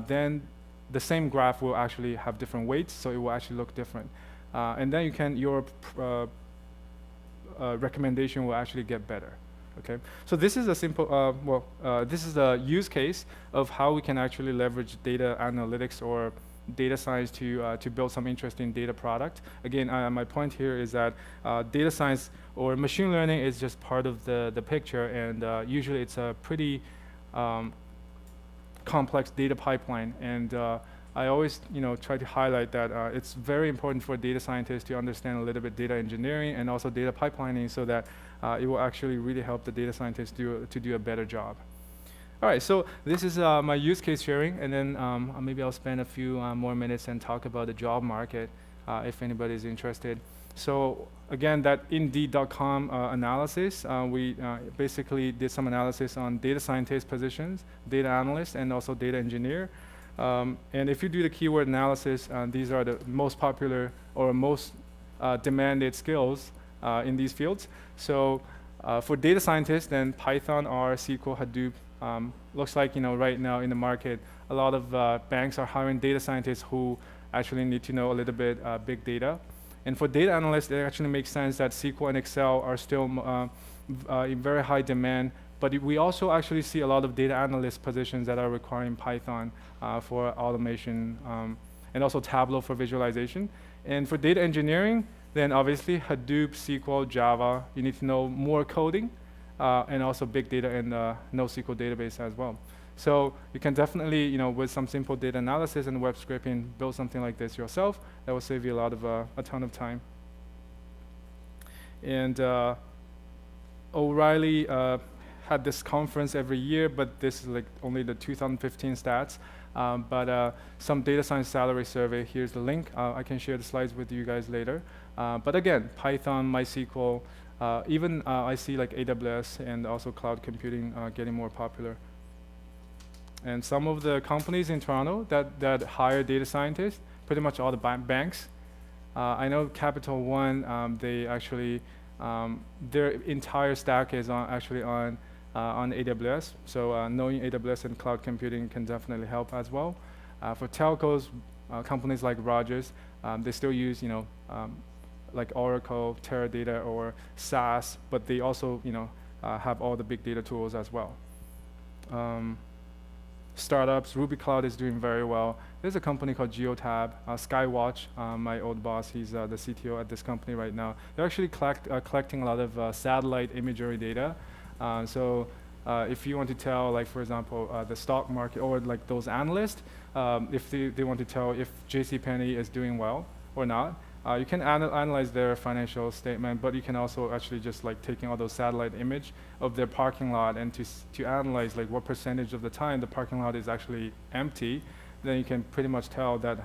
then the same graph will actually have different weights, so it will actually look different. And then your recommendation will actually get better. Okay, so this is a simple, this is a use case of how we can actually leverage data analytics or data science to build some interesting data product. Again, my point here is that data science or machine learning is just part of the picture, and usually it's a pretty complex data pipeline. And I always try to highlight that it's very important for data scientists to understand a little bit data engineering and also data pipelining, so that it will actually really help the data scientists to do a better job. All right, so this is my use case sharing, and then maybe I'll spend a few more minutes and talk about the job market if anybody is interested. So again, that Indeed.com analysis, we basically did some analysis on data scientist positions, data analyst, and also data engineer. And if you do the keyword analysis, these are the most popular or most demanded skills in these fields. So for data scientists, then Python, R, SQL, Hadoop. Looks like right now in the market, a lot of banks are hiring data scientists who actually need to know a little bit big data. And for data analysts, it actually makes sense that SQL and Excel are still in very high demand. But we also actually see a lot of data analyst positions that are requiring Python for automation, and also Tableau for visualization. And for data engineering, then obviously Hadoop, SQL, Java. You need to know more coding, and also big data and NoSQL database as well. So you can definitely, with some simple data analysis and web scraping, build something like this yourself. That will save you a ton of time. And O'Reilly had this conference every year, but this is like only the 2015 stats. But some data science salary survey, here's the link. I can share the slides with you guys later. But again, Python, MySQL, even I see like AWS and also cloud computing getting more popular. And some of the companies in Toronto that hire data scientists, pretty much all the banks. I know Capital One, they actually, their entire stack is actually on AWS. So knowing AWS and cloud computing can definitely help as well. For telcos, companies like Rogers, they still use like Oracle, Teradata, or SAS, but they also have all the big data tools as well. Startups, Ruby Cloud is doing very well. There's a company called Geotab, Skywatch, my old boss, he's the CTO at this company right now. They're actually collecting a lot of satellite imagery data. So if you want to tell, like for example, the stock market or like those analysts, if they want to tell if JCPenney is doing well or not, you can analyze their financial statement, but you can also actually just like taking all those satellite image of their parking lot and to analyze like what percentage of the time the parking lot is actually empty. Then you can pretty much tell that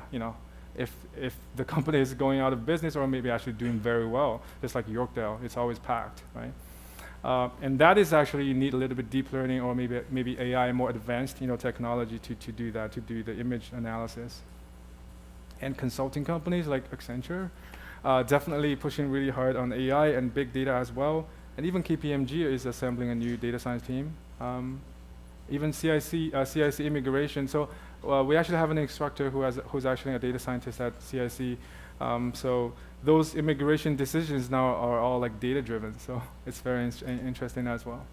if the company is going out of business or maybe actually doing very well. Just like Yorkdale, it's always packed, right? And that is actually, you need a little bit deep learning or maybe AI, more advanced technology to do that, to do the image analysis. And consulting companies like Accenture, definitely pushing really hard on AI and big data as well. And even KPMG is assembling a new data science team. even CIC immigration. So we actually have an instructor who's actually a data scientist at CIC. So those immigration decisions now are all like data driven. So it's very interesting as well.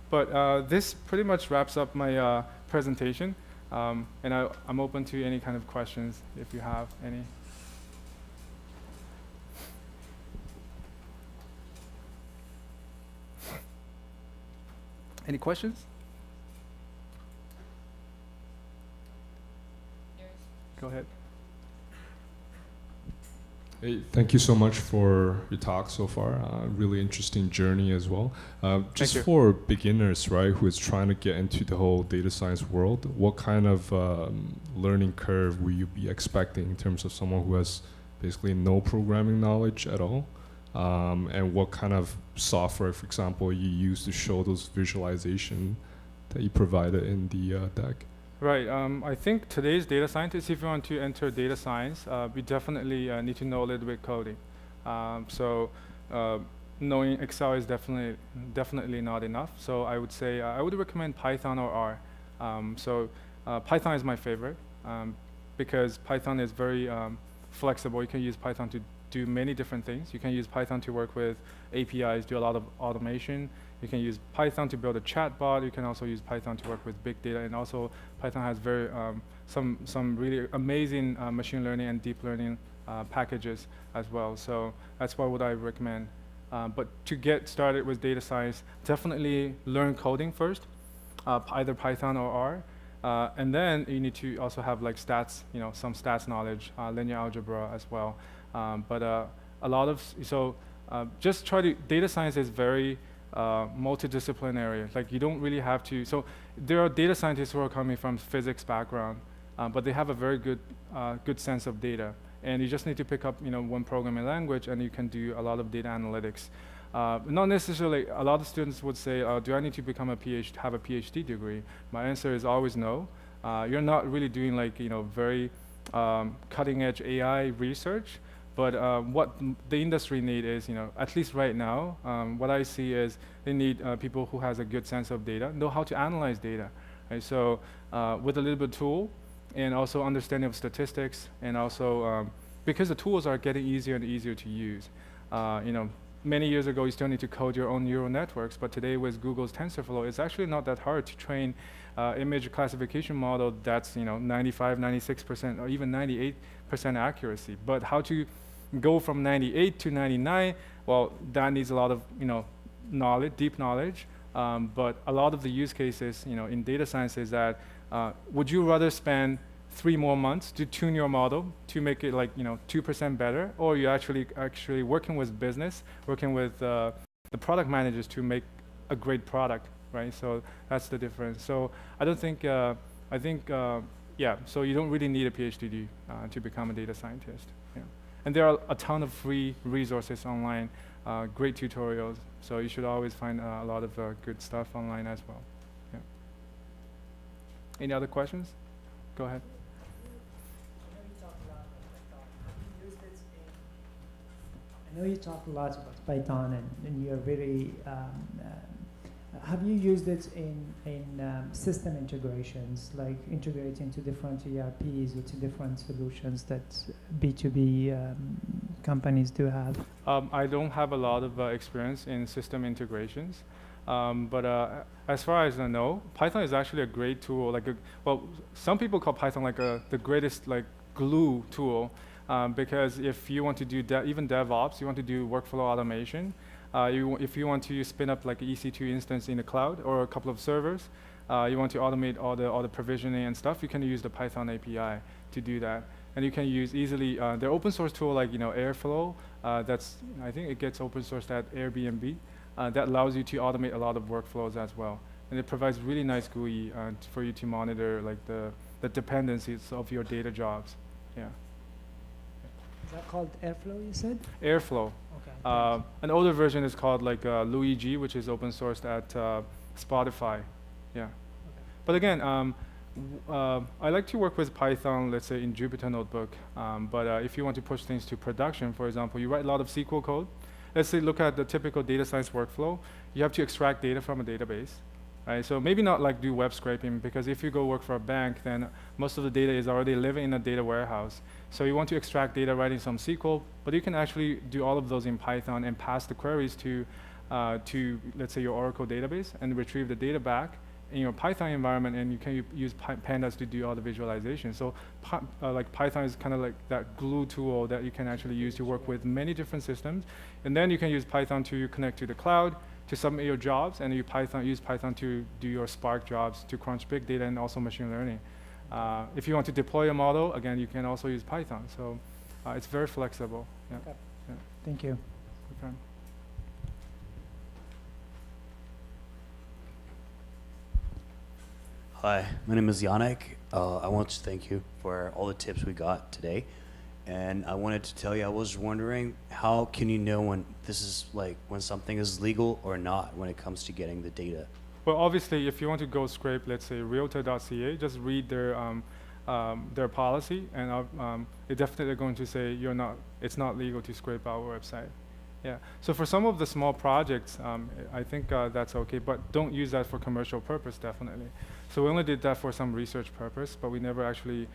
But this pretty much wraps up my presentation. And I'm open to any kind of questions if you have any. Any questions? Go ahead. Hey, thank you so much for your talk so far. Really interesting journey as well. Just for beginners, right, who is trying to get into the whole data science world, what kind of learning curve will you be expecting in terms of someone who has basically no programming knowledge at all? And what kind of software, for example, you use to show those visualization that you provided in the deck? Right. I think today's data scientists, if you want to enter data science, we definitely need to know a little bit coding. So knowing Excel is definitely not enough. So I would say I would recommend Python or R. So Python is my favorite because Python is very flexible. You can use Python to do many different things. You can use Python to work with APIs, do a lot of automation. You can use Python to build a chatbot. You can also use Python to work with big data. And also Python has very some really amazing machine learning and deep learning packages as well. So that's what would I recommend. But to get started with data science, definitely learn coding first, either Python or R. And then you need to also have like stats, some stats knowledge, linear algebra as well. But a lot of, just try to, data science is very multidisciplinary. Like you don't really have to, so there are data scientists who are coming from physics background, but they have a very good sense of data. And you just need to pick up one programming language and you can do a lot of data analytics. Not necessarily, a lot of students would say, do I need to become have a PhD degree? My answer is always no. You're not really doing like, very cutting edge AI research. But what the industry need is, at least right now, what I see is they need people who has a good sense of data, know how to analyze data. Right? So with a little bit of tool and also understanding of statistics, and also because the tools are getting easier and easier to use. Many years ago, you still need to code your own neural networks, but today with Google's TensorFlow, it's actually not that hard to train image classification model that's 95, 96%, or even 98% accuracy. But how to go from 98 to 99, well, that needs a lot of knowledge, deep knowledge. But a lot of the use cases in data science is that would you rather spend 3 more months to tune your model to make it like 2% better, or you actually working with business, working with the product managers to make a great product, right? So that's the difference. So I don't think I think yeah. So you don't really need a PhD to become a data scientist. Yeah. And there are a ton of free resources online, great tutorials. So you should always find a lot of good stuff online as well. Yeah. Any other questions? Go ahead. I know you talk a lot about Python, and you're very. Have you used it in system integrations, like integrating to different ERPs or to different solutions that B2B companies do have? I don't have a lot of experience in system integrations, but as far as I know, Python is actually a great tool. Well, some people call Python like the greatest glue tool. Because if you want to do even DevOps, you want to do workflow automation, if you want to spin up like an EC2 instance in the cloud or a couple of servers, you want to automate all the provisioning and stuff, you can use the Python API to do that. And you can use easily their open source tool like Airflow. That's I think it gets open sourced at Airbnb. That allows you to automate a lot of workflows as well. And it provides really nice GUI for you to monitor like the dependencies of your data jobs. Yeah. Is that called Airflow, you said? Airflow. Okay. An older version is called Luigi, which is open sourced at Spotify. Yeah. Okay. But again, I like to work with Python, let's say in Jupyter Notebook. But if you want to push things to production, for example, you write a lot of SQL code. Let's say look at the typical data science workflow. You have to extract data from a database, right? So maybe not like do web scraping, because if you go work for a bank, then most of the data is already living in a data warehouse. So you want to extract data writing some SQL, but you can actually do all of those in Python and pass the queries to let's say your Oracle database and retrieve the data back in your Python environment, and you can use pandas to do all the visualization. So like Python is kind of like that glue tool that you can actually use to work with many different systems. And then you can use Python to connect to the cloud, to submit your jobs, and use Python to do your Spark jobs, to crunch big data and also machine learning. If you want to deploy a model, again, you can also use Python. So it's very flexible. Yeah. Okay. Yeah. Thank you. Okay. Hi, my name is Yannick. I want to thank you for all the tips we got today. And I wanted to tell you, I was wondering, how can you know when this is like, when something is legal or not when it comes to getting the data? Well, obviously, if you want to go scrape, let's say, realtor.ca, just read their policy, and they're definitely going to say it's not legal to scrape our website. Yeah. So for some of the small projects, I think that's okay, but don't use that for commercial purpose, definitely. So we only did that for some research purpose, but we never actually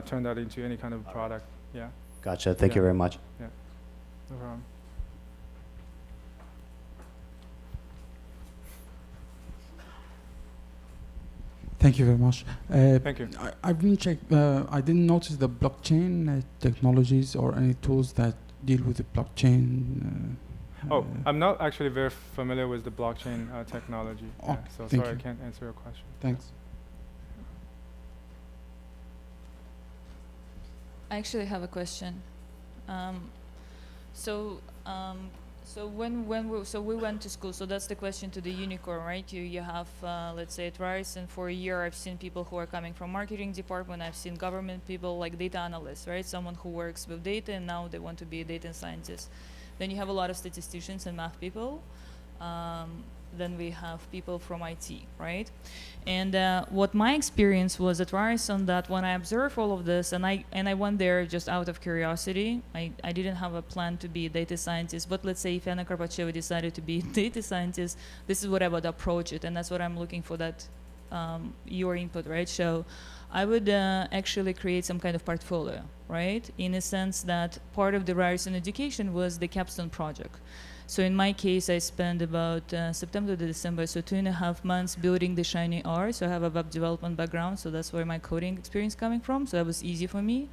turned that into any kind of product. Yeah. Gotcha. Thank you very much. Yeah. No problem. Thank you very much. Thank you. I didn't check. I didn't notice the blockchain technologies or any tools that deal with the blockchain. I'm not actually very familiar with the blockchain technology. Oh, Yeah, so thank sorry, you. I can't answer your question. Thanks. I actually have a question. So we went to school. So that's the question to the unicorn, right? You have let's say at Ryerson for a year. I've seen people who are coming from marketing department. I've seen government people like data analysts, right? Someone who works with data and now they want to be a data scientist. Then you have a lot of statisticians and math people. Then we have people from IT, right? And what my experience was at Ryerson, that when I observed all of this, and I went there just out of curiosity. I didn't have a plan to be a data scientist, but let's say if Anna Karpacheva decided to be a data scientist, this is what I would approach it, and that's what I'm looking for, that your input, right? So I would actually create some kind of portfolio, right? In a sense that part of the Ryerson education was the capstone project. So in my case, I spent about September to December, so 2.5 months building the Shiny R. So I have a web development background, so that's where my coding experience coming from. So that was easy for me.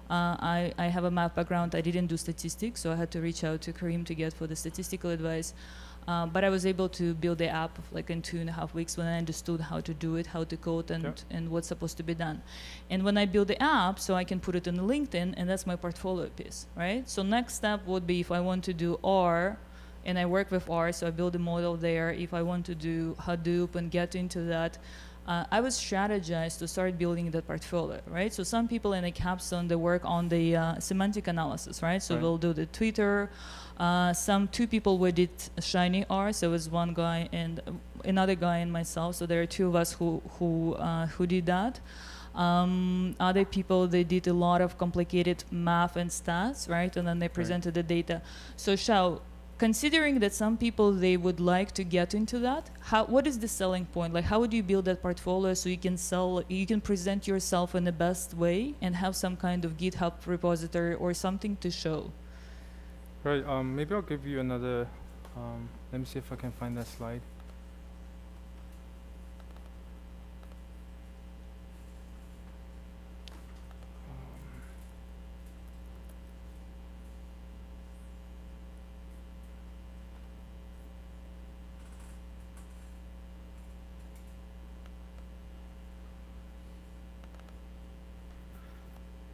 I have a math background. I didn't do statistics, so I had to reach out to Karim to get for the statistical advice. But I was able to build the app like in 2.5 weeks when I understood how to do it, how to code, and what's supposed to be done. And when I build the app, so I can put it on LinkedIn, and that's my portfolio piece, right? So next step would be if I want to do R, and I work with R, so I build a model there. If I want to do Hadoop and get into that, I would strategize to start building that portfolio, right? So some people in a capstone, they work on the semantic analysis, right? So they'll do the Twitter. Two people who did Shiny R, so it was one guy and another guy and myself. So there are two of us who did that. Other people, they did a lot of complicated math and stats, right? And then they presented the data. So Shao, considering that some people, they would like to get into that, what is the selling point? Like, how would you build that portfolio so you can you can present yourself in the best way and have some kind of GitHub repository or something to show? Right, maybe I'll give you another, let me see if I can find that slide.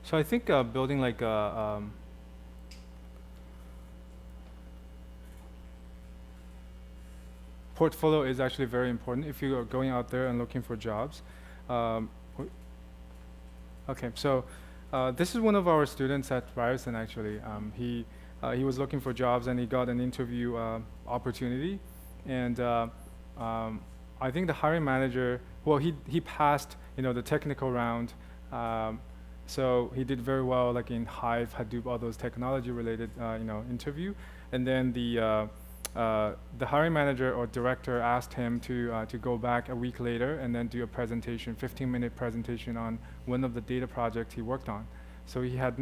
So I think building like a portfolio is actually very important if you are going out there and looking for jobs. Okay, so this is one of our students at Ryerson actually. He was looking for jobs and he got an interview opportunity, and I think the hiring manager, well, he passed the technical round. So he did very well, like in Hive, Hadoop, all those technology-related, interview. And then the the hiring manager or director asked him to go back a week later and then do a presentation, 15-minute presentation on one of the data projects he worked on. So he had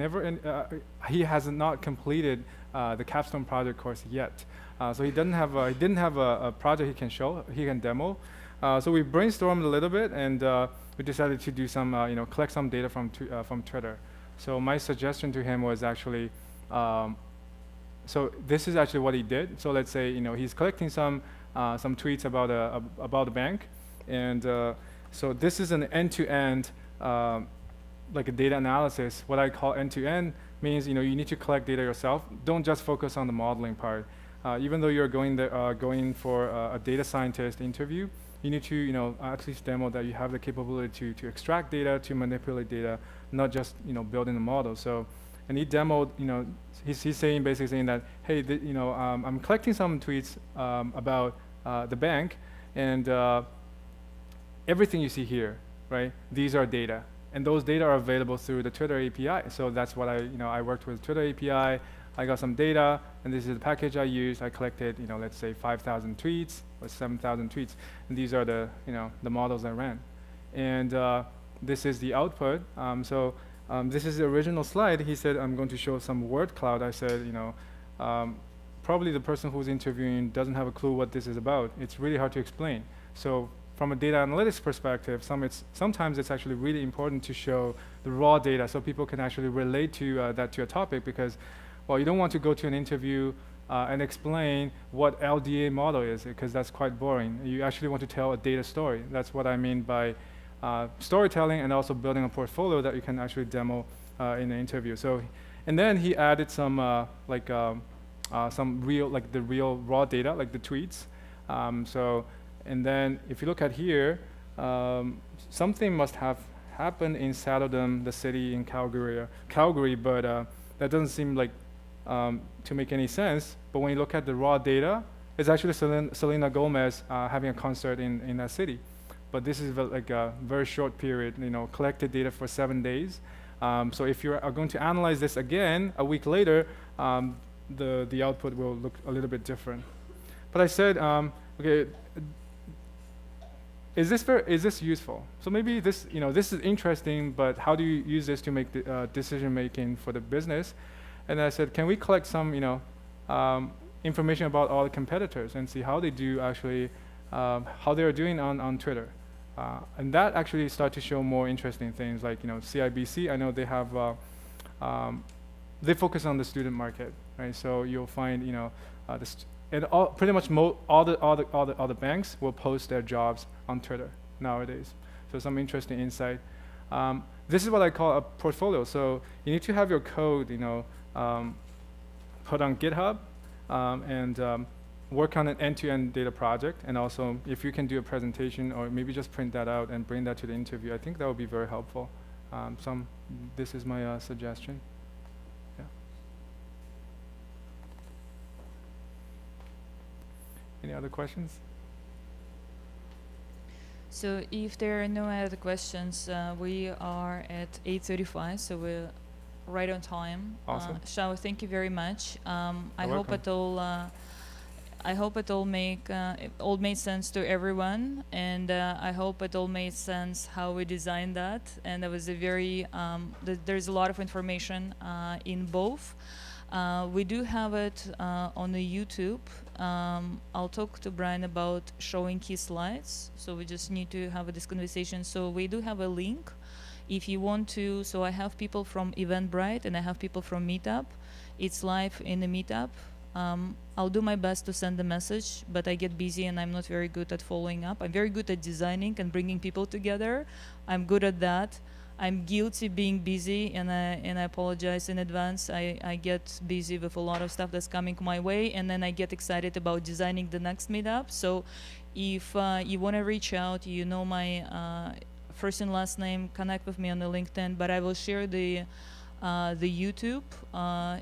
he has not completed the capstone project course yet. So he didn't have a project he can show, he can demo. So we brainstormed a little bit, and we decided to do some, collect some data from Twitter. So my suggestion to him was actually, so this is actually what he did. So let's say, he's collecting some tweets about a bank, and so this is an end-to-end, like a data analysis. What I call end-to-end means, you need to collect data yourself. Don't just focus on the modeling part. Even though you're going for a data scientist interview, you need to, at least demo that you have the capability to extract data, to manipulate data, not just, building a model. So, and he demoed, he's basically saying that, hey, I'm collecting some tweets about the bank, and everything you see here, right? These are data, and those data are available through the Twitter API. So that's what I worked with Twitter API. I got some data, and this is the package I used. I collected, let's say 5,000 tweets or 7,000 tweets, and these are the, the models I ran. And this is the output. This is the original slide. He said, I'm going to show some word cloud. I said, probably the person who's interviewing doesn't have a clue what this is about. It's really hard to explain. So from a data analytics perspective, sometimes it's actually really important to show the raw data so people can actually relate to that to a topic, because, well, you don't want to go to an interview and explain what LDA model is, because that's quite boring. You actually want to tell a data story. That's what I mean by storytelling, and also building a portfolio that you can actually demo in an interview. So, and then he added some some real raw data, like the tweets. And then if you look at here, something must have happened in Saddledom, the city in Calgary, but that doesn't seem like to make any sense. But when you look at the raw data, it's actually Selena Gomez having a concert in that city. But this is like a very short period, collected data for 7 days. So if you are going to analyze this again a week later, the output will look a little bit different. But I said, okay, is this useful? So maybe this, this is interesting, but how do you use this to make the decision making for the business? And I said, can we collect some, information about all the competitors and see how they do actually, how they are doing on Twitter? And that actually started to show more interesting things, like CIBC. I know they have, they focus on the student market, right? So you'll find, and pretty much all the banks will post their jobs on Twitter nowadays. So some interesting insight. This is what I call a portfolio. So you need to have your code, put on GitHub, and work on an end-to-end data project. And also, if you can do a presentation, or maybe just print that out and bring that to the interview, I think that would be very helpful. This is my suggestion. Yeah. Any other questions? So if there are no other questions, we are at 8:35, so we're right on time. Awesome. Shao, thank you very much. I hope it all made sense to everyone, and I hope it all made sense how we designed that. And there was a very there's a lot of information in both. We do have it on the YouTube. I'll talk to Brian about showing his slides. So we just need to have this conversation. So we do have a link if you want to. So I have people from Eventbrite and I have people from Meetup. It's live in the Meetup. I'll do my best to send the message, but I get busy and I'm not very good at following up. I'm very good at designing and bringing people together. I'm good at that. I'm guilty being busy, and I apologize in advance. I get busy with a lot of stuff that's coming my way, and then I get excited about designing the next meetup. So if you want to reach out, you know my first and last name, connect with me on the LinkedIn, but I will share the YouTube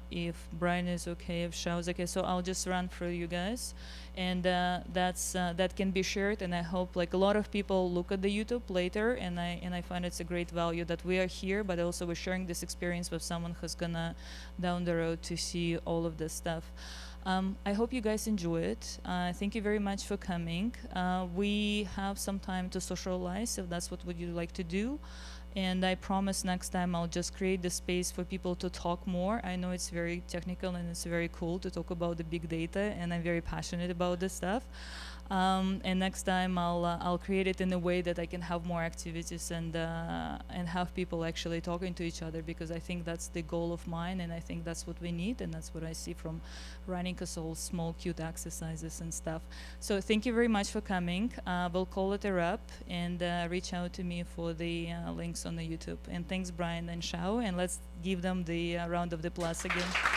if Brian is okay, if Shao is okay. So I'll just run through you guys, and that can be shared. And I hope like a lot of people look at the YouTube later, and I find it's a great value that we are here, but also we're sharing this experience with someone who's gonna down the road to see all of this stuff. I hope you guys enjoy it. Thank you very much for coming. We have some time to socialize if that's what would you like to do. And I promise next time I'll just create the space for people to talk more. I know it's very technical and it's very cool to talk about the big data, and I'm very passionate about this stuff. And next time I'll create it in a way that I can have more activities and have people actually talking to each other, because I think that's the goal of mine, and I think that's what we need, and that's what I see from running us all small cute exercises and stuff. So thank you very much for coming. We'll call it a wrap, and reach out to me for the links on the YouTube. And thanks Brian and Shao, and let's give them the round of applause again.